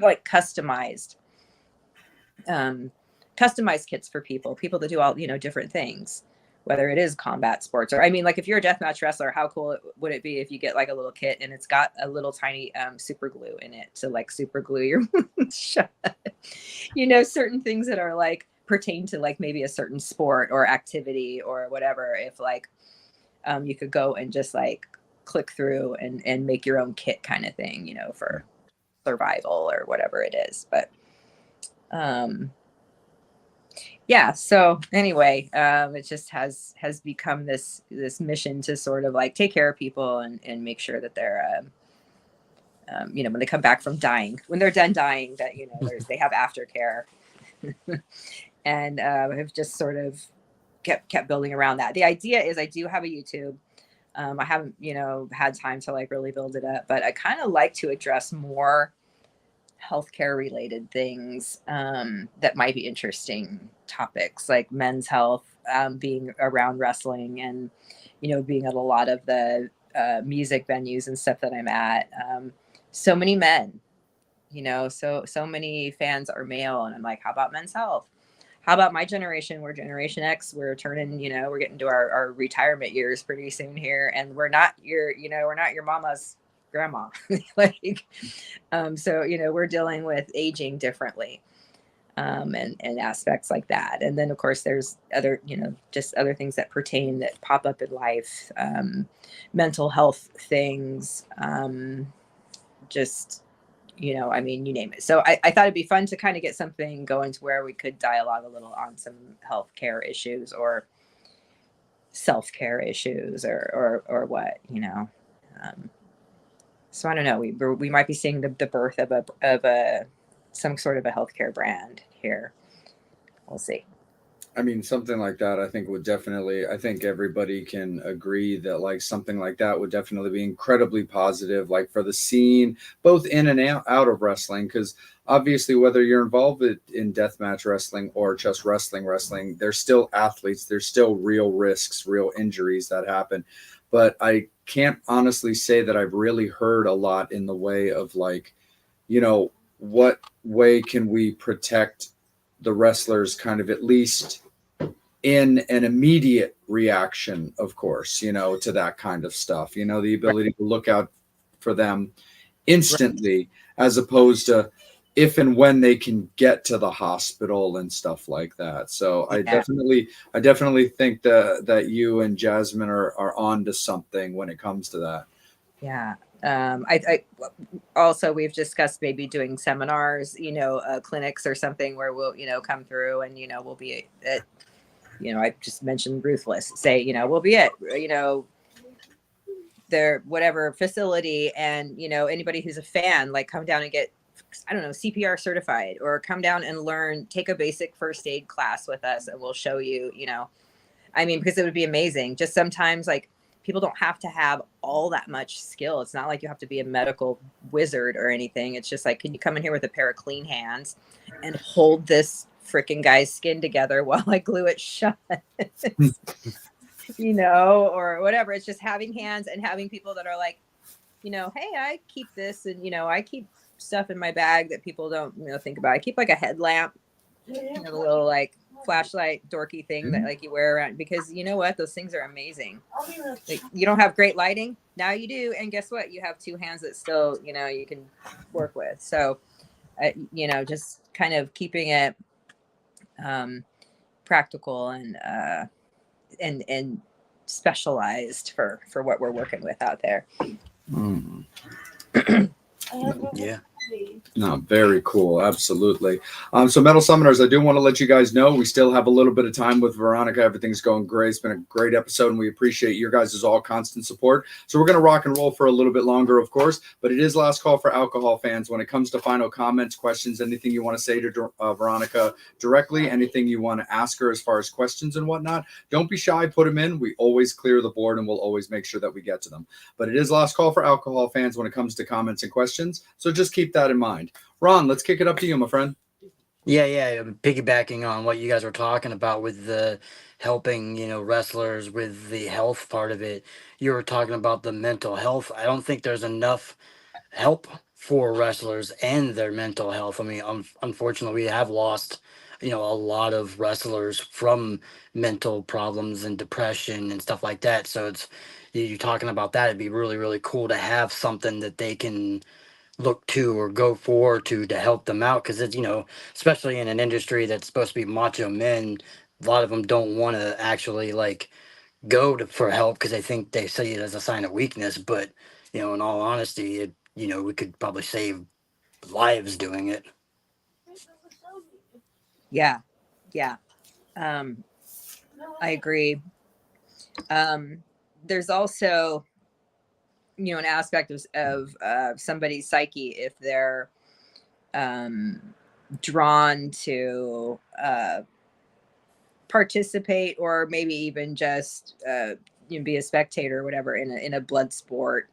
Like customized kits for people that do all, you know, different things, whether it is combat sports or, I mean, like if you're a deathmatch wrestler, how cool would it be if you get like a little kit and it's got a little tiny super glue in it to like super glue your wounds shut, you know, certain things that are like pertain to like maybe a certain sport or activity or whatever. If like you could go and just like click through and make your own kit kind of thing, you know, for survival or whatever it is. But yeah, so anyway, it just has become this mission to sort of like take care of people and make sure that they're you know, when they come back from dying, when they're done dying, that, you know, they have aftercare. And I've just sort of kept building around that. The idea is I do have a YouTube. I haven't, you know, had time to like really build it up, but I kind of like to address more healthcare related things that might be interesting topics, like men's health, being around wrestling and, you know, being at a lot of the music venues and stuff that I'm at, so many men, so many fans are male. And I'm like, how about men's health? How about my generation? We're Generation X. We're turning, we're getting to our retirement years pretty soon here. And we're not we're not your mama's grandma. Like, so, we're dealing with aging differently. And aspects like that. And then of course there's other, just other things that pertain that pop up in life, mental health things, just, I mean, you name it. So I thought it'd be fun to kind of get something going to where we could dialogue a little on some healthcare issues or self-care issues or what, so I don't know. We might be seeing the birth of a some sort of a healthcare brand here. We'll see. I mean, something like that, I think everybody can agree that like something like that would definitely be incredibly positive, like for the scene, both in and out of wrestling. Because obviously, whether you're involved in deathmatch wrestling or just wrestling, there's still athletes, there's still real risks, real injuries that happen. But I can't honestly say that I've really heard a lot in the way of like, what way can we protect the wrestlers kind of at least in an immediate reaction, of course, to that kind of stuff, the ability to look out for them instantly, as opposed to if and when they can get to the hospital and stuff like that. So I definitely think that you and Jasmine are on to something when it comes to that. Yeah. I also, we've discussed maybe doing seminars, clinics or something where we'll, come through and, we'll be at, I just mentioned Ruthless, say, we'll be at, their whatever facility, and, anybody who's a fan, like come down and get, I don't know, CPR certified, or come down and take a basic first aid class with us, and we'll show you, I mean, because it would be amazing. Just sometimes like people don't have to have all that much skill. It's not like you have to be a medical wizard or anything. It's just like, can you come in here with a pair of clean hands and hold this freaking guy's skin together while I glue it shut, or whatever. It's just having hands and having people that are like, hey, I keep this, and, I keep stuff in my bag that people don't, think about. I keep like a headlamp, a little like flashlight dorky thing that like you wear around, because you know what, those things are amazing. Like, you don't have great lighting, now you do, and guess what, you have two hands that still you can work with. So just kind of keeping it practical and specialized for what we're working with out there. Yeah. No, very cool. Absolutely. So Metal Summoners, I do want to let you guys know we still have a little bit of time with Veronica. Everything's going great. It's been a great episode, and we appreciate your guys' all constant support. So we're going to rock and roll for a little bit longer, of course, but it is last call for alcohol fans. When it comes to final comments, questions, anything you want to say to Veronica directly, anything you want to ask her as far as questions and whatnot, don't be shy. Put them in. We always clear the board, and we'll always make sure that we get to them. But it is last call for alcohol fans when it comes to comments and questions. So just keep that in mind. Ron, let's kick it up to you, my friend. Yeah. Piggybacking on what you guys were talking about with the helping, wrestlers with the health part of it. You were talking about the mental health. I don't think there's enough help for wrestlers and their mental health. I mean, unfortunately, we have lost, a lot of wrestlers from mental problems and depression and stuff like that. So it's you talking about that. It'd be really, really cool to have something that they can look to or go for to help them out, because it's especially in an industry that's supposed to be macho men, a lot of them don't want to actually like go for help because they see it as a sign of weakness. But in all honesty, we could probably save lives doing it. Yeah I agree. There's also an aspect of somebody's psyche, if they're drawn to participate, or maybe even just be a spectator or whatever in a blood sport.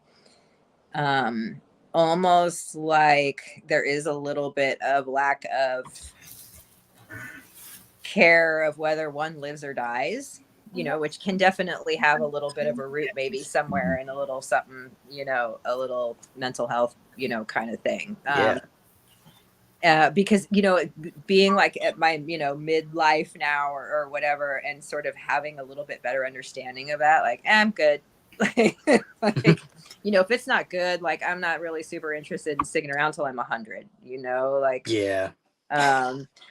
Almost like there is a little bit of lack of care of whether one lives or dies. which can definitely have a little bit of a root maybe somewhere in a little something, a little mental health, kind of thing. Yeah. Because, being like at my, midlife now or whatever, and sort of having a little bit better understanding of that, like, I'm good. like, if it's not good, like, I'm not really super interested in sticking around till I'm 100, like, Yeah.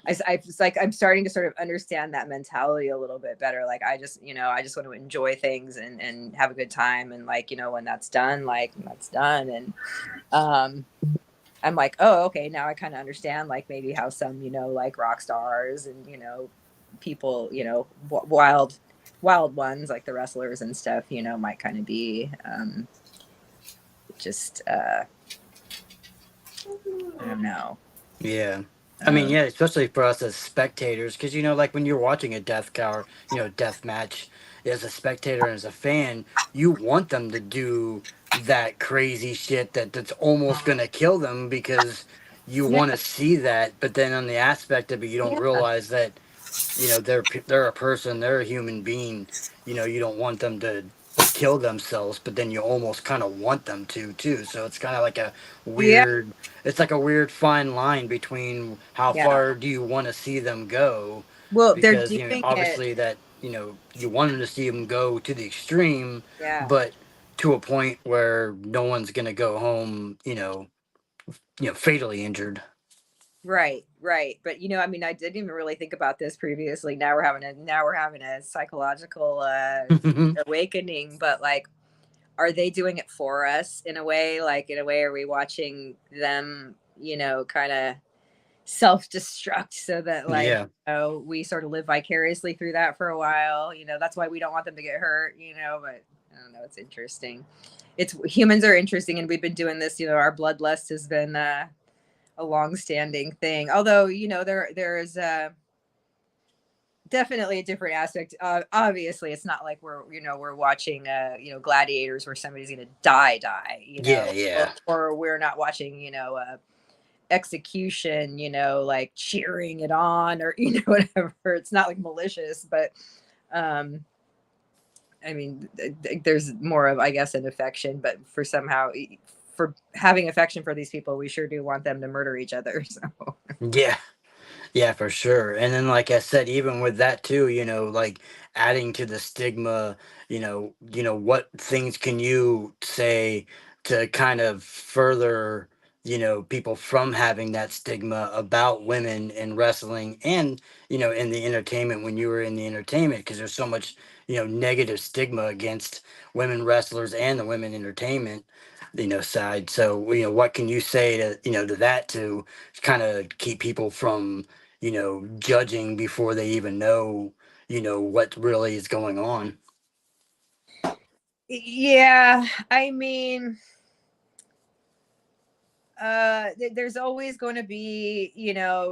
it's like I'm starting to sort of understand that mentality a little bit better. Like, I just want to enjoy things and have a good time. And like, when that's done, like, that's done. And, I'm like, oh, okay, now I kind of understand, like, maybe how some, like rock stars and, people, wild ones like the wrestlers and stuff, might kind of be just, I don't know. Yeah. I mean, yeah, especially for us as spectators, because like when you're watching a death match, as a spectator and as a fan, you want them to do that crazy shit that's almost gonna kill them because you Yeah, want to see that. But then on the aspect of it, you don't yeah, realize that they're a person, they're a human being. You don't want them to kill themselves, but then you almost kind of want them to too. So it's kind of like a yeah, weird. It's like a weird fine line between how yeah. far do you want to see them go, Well, they're because doing it. obviously that you want them to see them go to the extreme, Yeah. but to a point where no one's gonna go home, fatally injured. Right, right. But I mean, I didn't even really think about this previously. Now we're having a psychological awakening, but like, are they doing it for us in a way? Like, in a way, are we watching them, kind of self-destruct so that, like, Yeah, we sort of live vicariously through that for a while? That's why we don't want them to get hurt, but I don't know, it's interesting. It's Humans are interesting, and we've been doing this, our bloodlust has been a long-standing thing. Although, there is definitely a different aspect. Obviously, it's not like we're watching gladiators where somebody's gonna die, yeah, yeah, or we're not watching execution, like cheering it on, or whatever. It's not like malicious, but um I mean, there's more of, I guess, an affection, but for having affection for these people, we sure do want them to murder each other. So yeah. Yeah, for sure. And then, like I said, even with that too, like adding to the stigma, what things can you say to kind of further, people from having that stigma about women in wrestling and, in the entertainment when you were in the entertainment, because there's so much, negative stigma against women wrestlers and the women entertainment, side. So, what can you say to, to that to kind of keep people from judging before they even know, what really is going on. yeah, I mean, there's always going to be,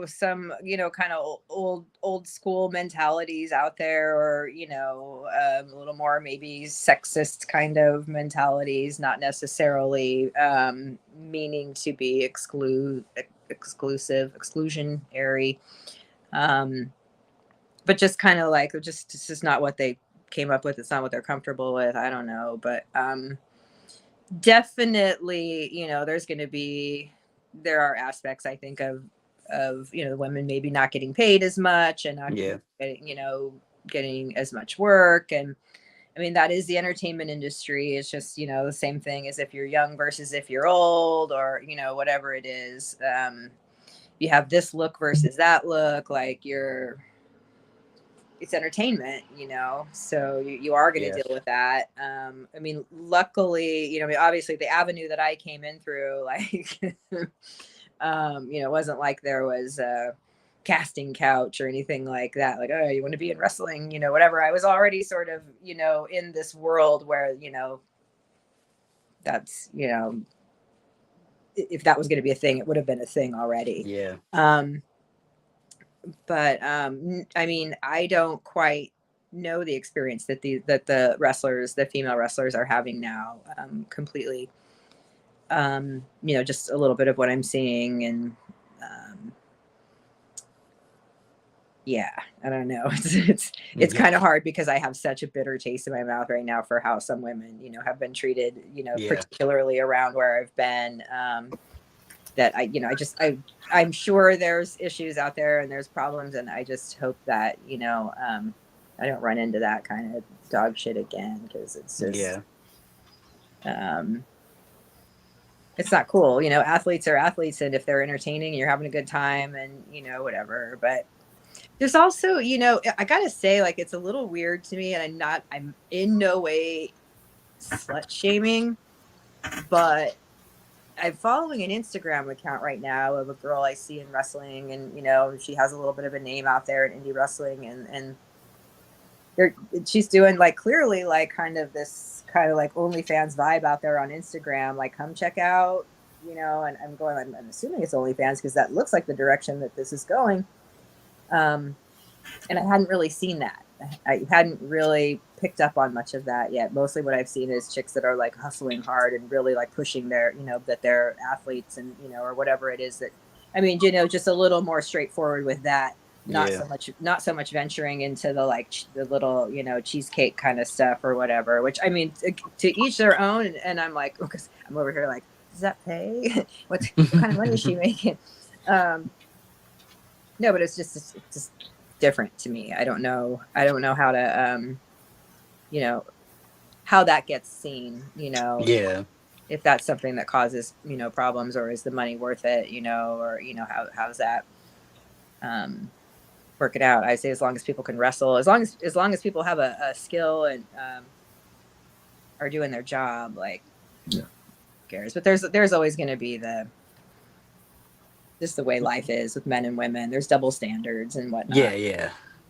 some, kind of old school mentalities out there, or a little more maybe sexist kind of mentalities, not necessarily meaning to be exclusionary, but just kind of like, it's just not what they came up with. It's not what they're comfortable with. I don't know, but definitely, there are aspects, I think, of the women maybe not getting paid as much, and not Yeah. getting as much work. And I mean, that is the entertainment industry. It's just, the same thing as if you're young versus if you're old, or whatever it is. You have this look versus that look. Like, it's entertainment, so you are going to Yes. deal with that. I mean, luckily, I mean, obviously the avenue that I came in through, like, it wasn't like there was a casting couch or anything like that. Like, oh, you want to be in wrestling, whatever. I was already sort of, in this world where, that's, if that was going to be a thing, it would have been a thing already. Yeah. But I mean, I don't quite know the experience that the female wrestlers are having now, completely. Just a little bit of what I'm seeing, and yeah, I don't know. It's kind of hard because I have such a bitter taste in my mouth right now for how some women, have been treated, particularly around where I've been. That I'm sure there's issues out there and there's problems, and I just hope that, I don't run into that kind of dog shit again, because it's just, it's not cool. Athletes are athletes, and if they're entertaining and you're having a good time and, whatever. But there's also, I gotta say, like, it's a little weird to me, and I'm in no way slut shaming, but I'm following an Instagram account right now of a girl I see in wrestling, and she has a little bit of a name out there in indie wrestling, and she's doing, like, clearly, like, kind of this kind of like OnlyFans vibe out there on Instagram, like, come check out, and I'm assuming it's OnlyFans because that looks like the direction that this is going. And I hadn't really seen that. I hadn't really picked up on much of that yet. Mostly what I've seen is chicks that are, like, hustling hard and really, like, pushing their, that they're athletes, and, or whatever it is that, I mean, just a little more straightforward with that. Not so much venturing into the, like, the little, cheesecake kind of stuff or whatever, which, I mean, to each their own. And I'm like, because I'm over here like, does that pay? what kind of money is she making? No, but it's just different to me. I don't know how to, how that gets seen, if that's something that causes, problems, or is the money worth it, or, how's that, work it out. I say, as long as people can wrestle, as long as people have a skill and, are doing their job, like, who cares? But there's always going to be just the way life is with men and women. There's double standards and whatnot.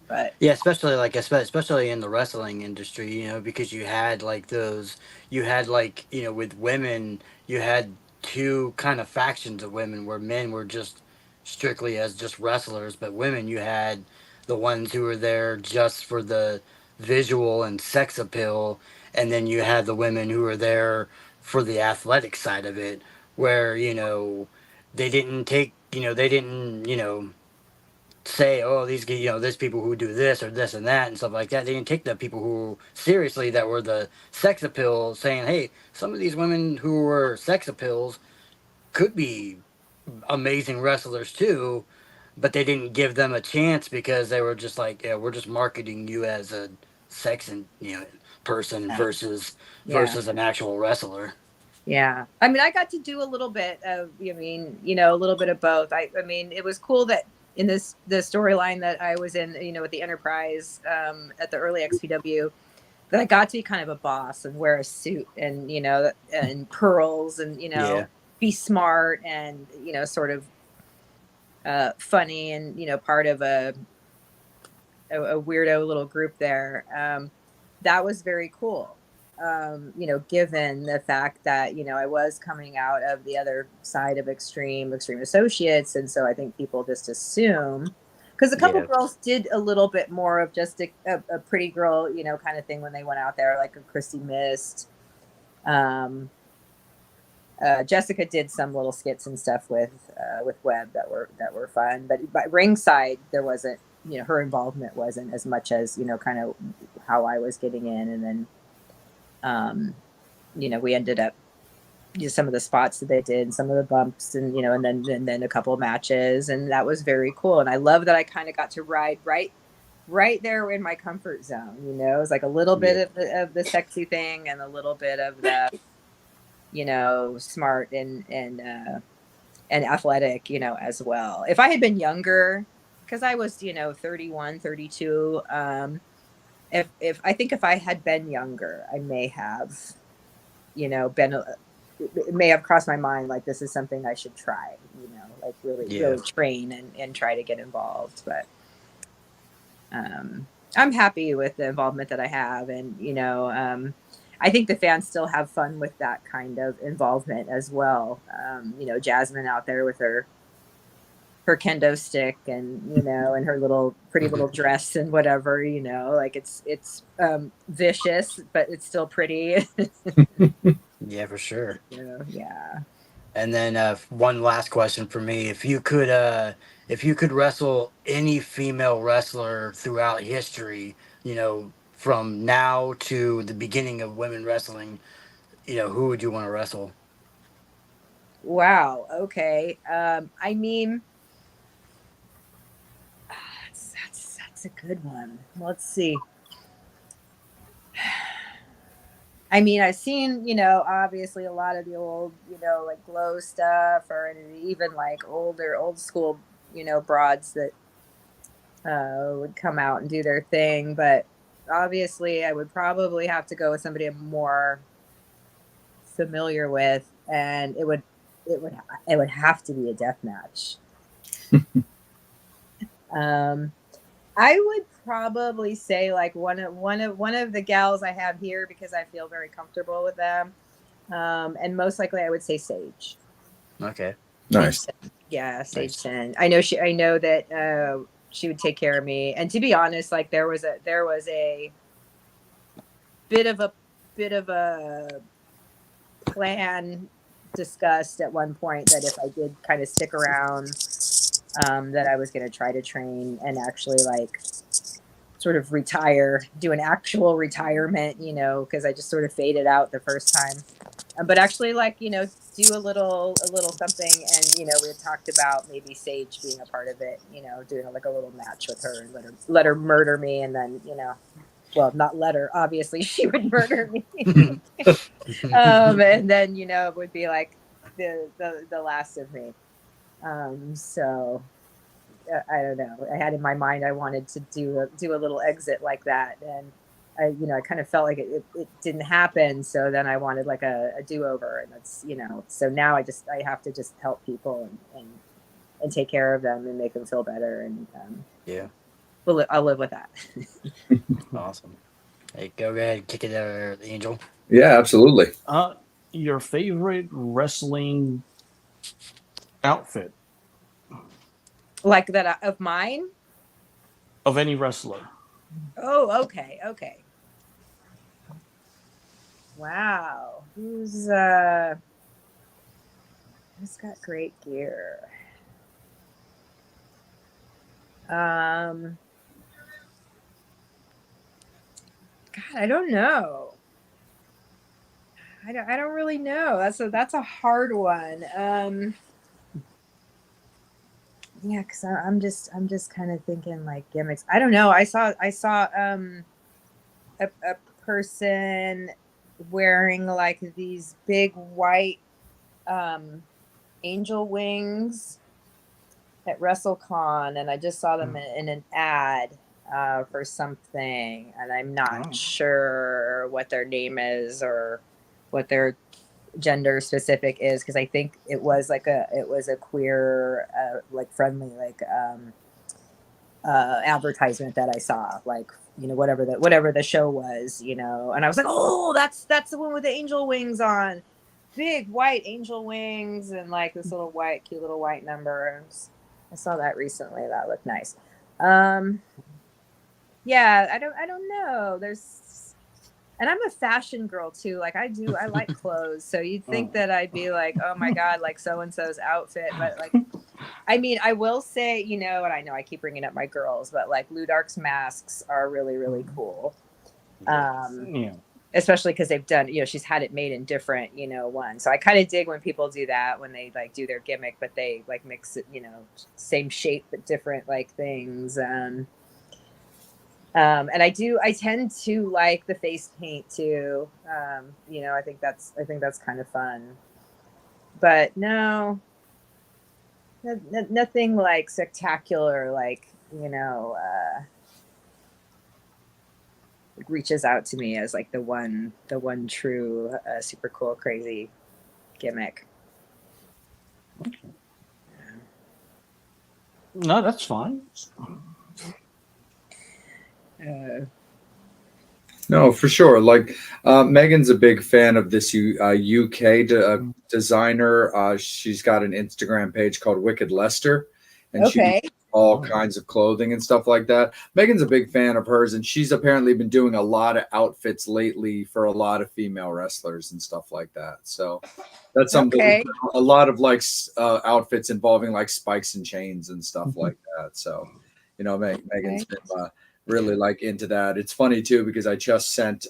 But yeah, especially in the wrestling industry, because you had like with women, you had two kind of factions of women, where men were just strictly as just wrestlers, but women, you had the ones who were there just for the visual and sex appeal, and then you had the women who were there for the athletic side of it, where they didn't take they didn't say, oh, there's people who do this or this and that and stuff like that. They didn't take the people who seriously, that were the sex appeal, saying, hey, some of these women who were sex appeals could be amazing wrestlers too, but they didn't give them a chance because they were just like, yeah, we're just marketing you as a sex and person versus an actual wrestler. Yeah. I mean, I got to do a little bit of, a little bit of both. I mean, it was cool that in the storyline that I was in, with the Enterprise, at the early XPW, that I got to be kind of a boss and wear a suit and, and pearls and, be smart and, sort of, funny and, part of a weirdo little group there. That was very cool. Given the fact that, I was coming out of the other side of Extreme Associates. And so I think people just assume, because a couple girls did a little bit more of just a pretty girl, kind of thing when they went out there, like a Christy Mist. Jessica did some little skits and stuff with Webb that were fun, but ringside there wasn't, her involvement wasn't as much as, kind of how I was getting in. And then, we ended up, some of the spots that they did, some of the bumps, and and then a couple of matches, and that was very cool. And I love that I kind of got to ride right there in my comfort zone. It was like a little bit of the sexy thing and a little bit of the, smart and athletic, as well. If I had been younger, because I was, 31, 32, if I think if I had been younger, I may have, it may have crossed my mind, like, this is something I should try, like really train and try to get involved. But I'm happy with the involvement that I have. And, I think the fans still have fun with that kind of involvement as well. Jasmine out there with her kendo stick and, and her little pretty little dress and whatever, like it's vicious, but it's still pretty. Yeah, for sure. Yeah. And then one last question for me: if you could wrestle any female wrestler throughout history, from now to the beginning of women wrestling, who would you want to wrestle? Wow. Okay. I mean, that's a good one. Let's see. I mean, I've seen, obviously a lot of the old, like glow stuff, or even like old school, broads that would come out and do their thing. But obviously, I would probably have to go with somebody I'm more familiar with, and it would have to be a death match. I would probably say like one of the gals I have here, because I feel very comfortable with them. And most likely I would say Sage. Okay. Nice. Sage Sin. Yeah, Sage Sin. I know that she would take care of me. And to be honest, like there was a bit of a plan discussed at one point that if I did kind of stick around, that I was going to try to train and actually like sort of retire, do an actual retirement, because I just sort of faded out the first time. But actually, like, do a little something. And, we had talked about maybe Sage being a part of it, doing like a little match with her and let her murder me. And then, well, not let her, obviously she would murder me. And then, it would be like the last of me. So I don't know. I had in my mind I wanted to do a little exit like that, and I kind of felt like it didn't happen. So then I wanted like a do-over, and that's So now I have to just help people and take care of them and make them feel better, and yeah, I'll live with that. Awesome. Hey, go ahead, kick it there, Angel. Yeah, absolutely. Your favorite wrestling outfit Like that of mine? of any wrestler? Oh, okay. Wow. Who's got great gear? God, I don't know. I don't really know. That's a hard one. Yeah, because I'm just kind of thinking like gimmicks. I don't know. I saw a person wearing like these big white angel wings at WrestleCon, and I just saw them in an ad for something, and I'm not sure what their name is or what their gender specific is, because I think it was a queer like friendly like advertisement that I saw, like whatever the show was, and I was like, oh, that's the one with the angel wings on, big white angel wings, and like this cute little white number. I saw that recently. That looked nice. Yeah, I don't know. And I'm a fashion girl too. Like I like clothes. So you'd think that I'd be like, oh my God, like so-and-so's outfit. But like, I mean, I will say, and I know I keep bringing up my girls, but like Lou Dark's masks are really, really cool. Especially because they've done, she's had it made in different, ones. So I kind of dig when people do that, when they like do their gimmick, but they like mix it, same shape, but different like things. And I tend to like the face paint too. I think that's kind of fun, but no, nothing like spectacular, like, reaches out to me as like the one true, super cool, crazy gimmick. No, that's fine. No, for sure. Like Megan's a big fan of this UK designer. She's got an Instagram page called Wicked Lester, and Okay. she all kinds of clothing and stuff like that. Megan's a big fan of hers, and she's apparently been doing a lot of outfits lately for a lot of female wrestlers and stuff like that. So that's something Okay. a lot of like outfits involving like spikes and chains and stuff like that. So, you know, Megan's been really like into that. It's funny too, because I just sent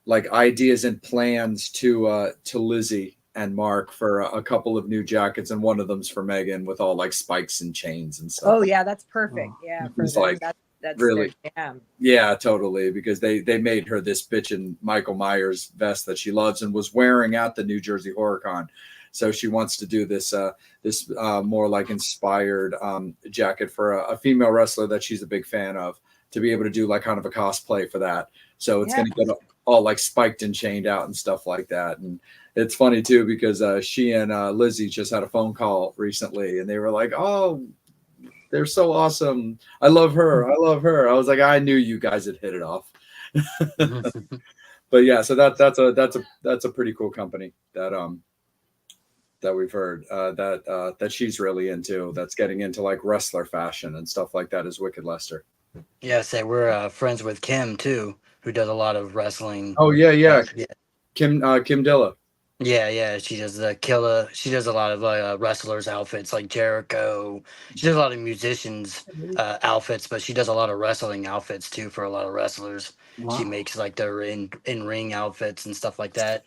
like ideas and plans to Lizzie and Mark for a couple of new jackets, and one of them's for Megan with all like spikes and chains and stuff. Oh yeah, that's perfect. Yeah, for It's them, like that's really, their jam. yeah, totally, because they made her this bitchin' Michael Myers vest that she loves and was wearing at the New Jersey Horror Con. So she wants to do this more like inspired jacket for a female wrestler that she's a big fan of, to be able to do like kind of a cosplay for that. So it's going to get all like spiked and chained out and stuff like that. And it's funny too, because she and Lizzie just had a phone call recently, and they were like, "Oh, they're so awesome. I love her. I love her." I was like, I knew you guys had hit it off. But yeah, so that's a pretty cool company that we've heard that she's really into, that's getting into like wrestler fashion and stuff like that, is Wicked Lester. Yeah, say we're friends with Kim too, who does a lot of wrestling. Oh yeah. Kim Dilla. Yeah, she does the killer. She does a lot of wrestlers' outfits, like Jericho. She does a lot of musicians' outfits, but she does a lot of wrestling outfits too for a lot of wrestlers. Wow. She makes like their in ring outfits and stuff like that.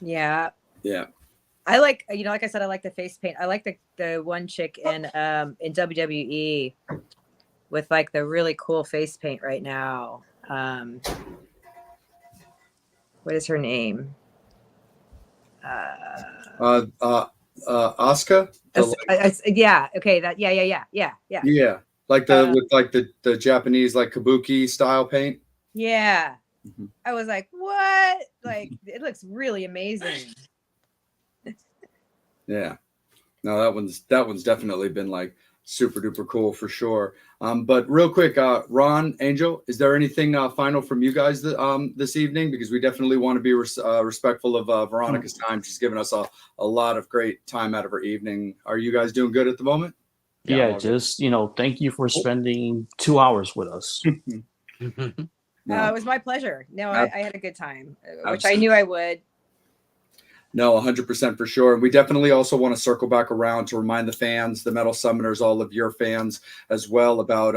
Yeah. I like, like I said, I like the face paint. I like the one chick in WWE with like the really cool face paint right now. What is her name? Asuka. Yeah. Okay. Yeah. Yeah. Like with like the Japanese like kabuki style paint. Yeah. Mm-hmm. I was like, what? Like, it looks really amazing. Yeah. No, that one's definitely been like super duper cool for sure. But real quick, Ron, Angel, is there anything final from you guys this evening? Because we definitely want to be respectful of Veronica's time. She's given us a lot of great time out of her evening. Are you guys doing good at the moment? Yeah, just thank you for spending 2 hours with us. It was my pleasure. No, I had a good time, which I knew I would. No, 100% for sure. And we definitely also want to circle back around to remind the fans, the Metal Summoners, all of your fans as well, about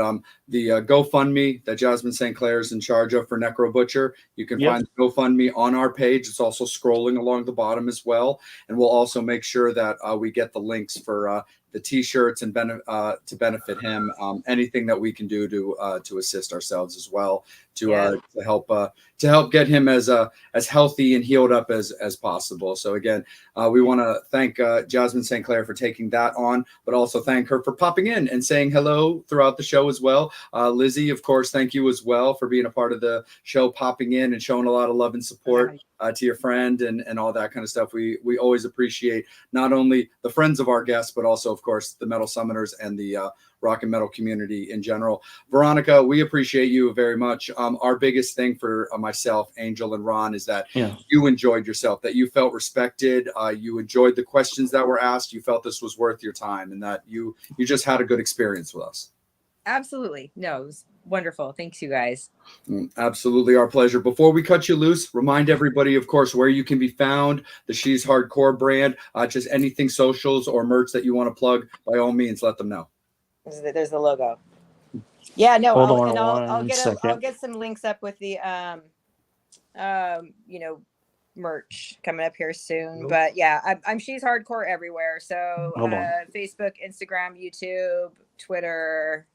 the GoFundMe that Jasmine St. Clair is in charge of for Necro Butcher. You can find the GoFundMe on our page. It's also scrolling along the bottom as well. And we'll also make sure that we get the links for the T-shirts and to benefit him. Anything that we can do to assist ourselves as well, to help get him as healthy and healed up as possible. So again, we want to thank Jasmine St. Clair for taking that on, but also thank her for popping in and saying hello throughout the show as well. Lizzie, of course, thank you as well for being a part of the show, popping in and showing a lot of love and support to your friend and all that kind of stuff. We always appreciate not only the friends of our guests, but also, of course, the Metal Summoners and the rock and metal community in general. Veronica, we appreciate you very much. Our biggest thing for myself, Angel, and Ron is that you enjoyed yourself, that you felt respected, you enjoyed the questions that were asked, you felt this was worth your time, and that you just had a good experience with us. Absolutely. No, it was wonderful. Thanks, you guys. Absolutely our pleasure. Before we cut you loose, remind everybody, of course, where you can be found, the She's Hardcore brand, just anything socials or merch that you want to plug, by all means, let them know. There's the logo. Yeah, no, I'll get some links up with the merch coming up here soon. But yeah, I'm She's Hardcore everywhere. So Facebook, Instagram, YouTube, Twitter.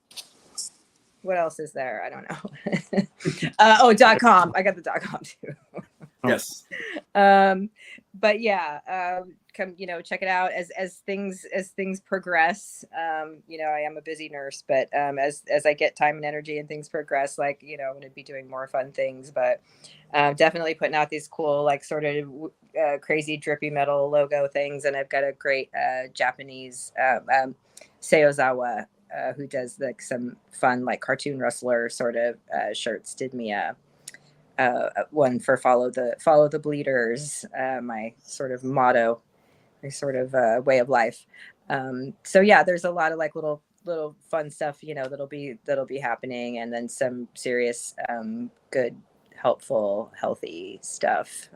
What else is there? I don't know. .com. I got the .com too. Yes. But yeah, come, check it out as things progress. I am a busy nurse, but as I get time and energy and things progress, I'm going to be doing more fun things, but definitely putting out these cool, like sort of crazy drippy metal logo things. And I've got a great Japanese Seozawa who does like some fun, like cartoon wrestler sort of shirts, did me a one for follow the bleeders, my sort of motto sort of way of life. So yeah, there's a lot of like little fun stuff, you know, that'll be happening, and then some serious, good, helpful, healthy stuff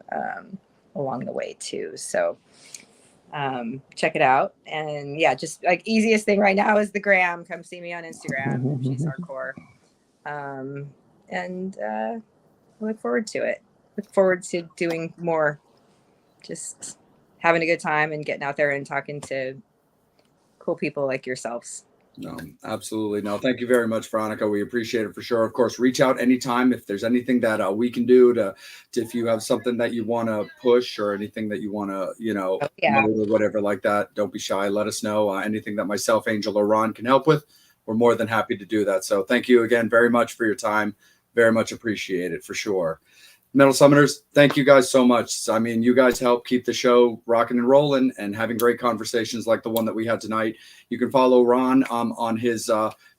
along the way too. So check it out. And yeah, just like easiest thing right now is the gram. Come see me on Instagram. She's hardcore. And I look forward to it. Look forward to doing more. Just having a good time and getting out there and talking to cool people like yourselves. No, absolutely. No, thank you very much, Veronica. We appreciate it for sure. Of course, reach out anytime if there's anything that we can do to if you have something that you want to push or anything that you want to, promote or whatever like that. Don't be shy. Let us know anything that myself, Angel, or Ron can help with. We're more than happy to do that. So thank you again very much for your time. Very much appreciate it for sure. Metal Summoners, thank you guys so much. I mean, you guys help keep the show rocking and rolling and having great conversations like the one that we had tonight. You can follow Ron on his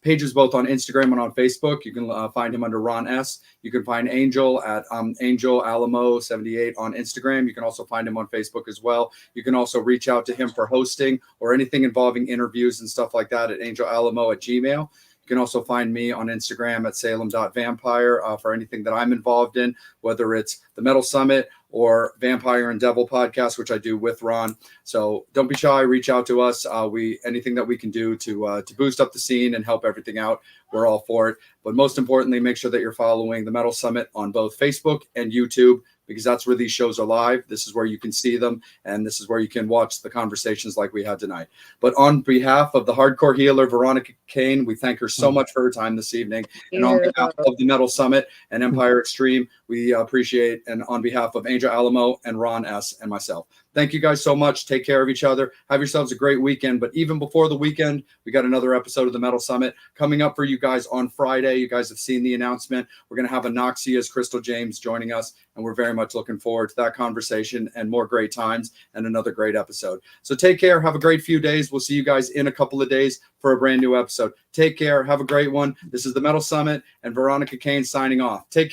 pages, both on Instagram and on Facebook. You can find him under Ron S. You can find Angel at Angel Alamo 78 on Instagram. You can also find him on Facebook as well. You can also reach out to him for hosting or anything involving interviews and stuff like that at angelalamo@gmail.com. You can also find me on Instagram at salem.vampire for anything that I'm involved in, whether it's the Metal Summit or Vampire and Devil podcast, which I do with Ron. So don't be shy. Reach out to us. Anything that we can do to boost up the scene and help everything out, we're all for it. But most importantly, make sure that you're following the Metal Summit on both Facebook and YouTube, because that's where these shows are live. This is where you can see them, and this is where you can watch the conversations like we had tonight. But on behalf of the hardcore healer, Veronica Caine, we thank her so much for her time this evening. And on behalf of the Metal Summit and Empire Extreme, we appreciate, and on behalf of Angel Alamo and Ron S. and myself, thank you guys so much. Take care of each other. Have yourselves a great weekend. But even before the weekend, we got another episode of the Metal Summit coming up for you guys on Friday. You guys have seen the announcement. We're going to have Anoxia's Crystal James joining us, and we're very much looking forward to that conversation and more great times and another great episode. So take care. Have a great few days. We'll see you guys in a couple of days for a brand new episode. Take care. Have a great one. This is the Metal Summit and Veronica Caine signing off. Take care.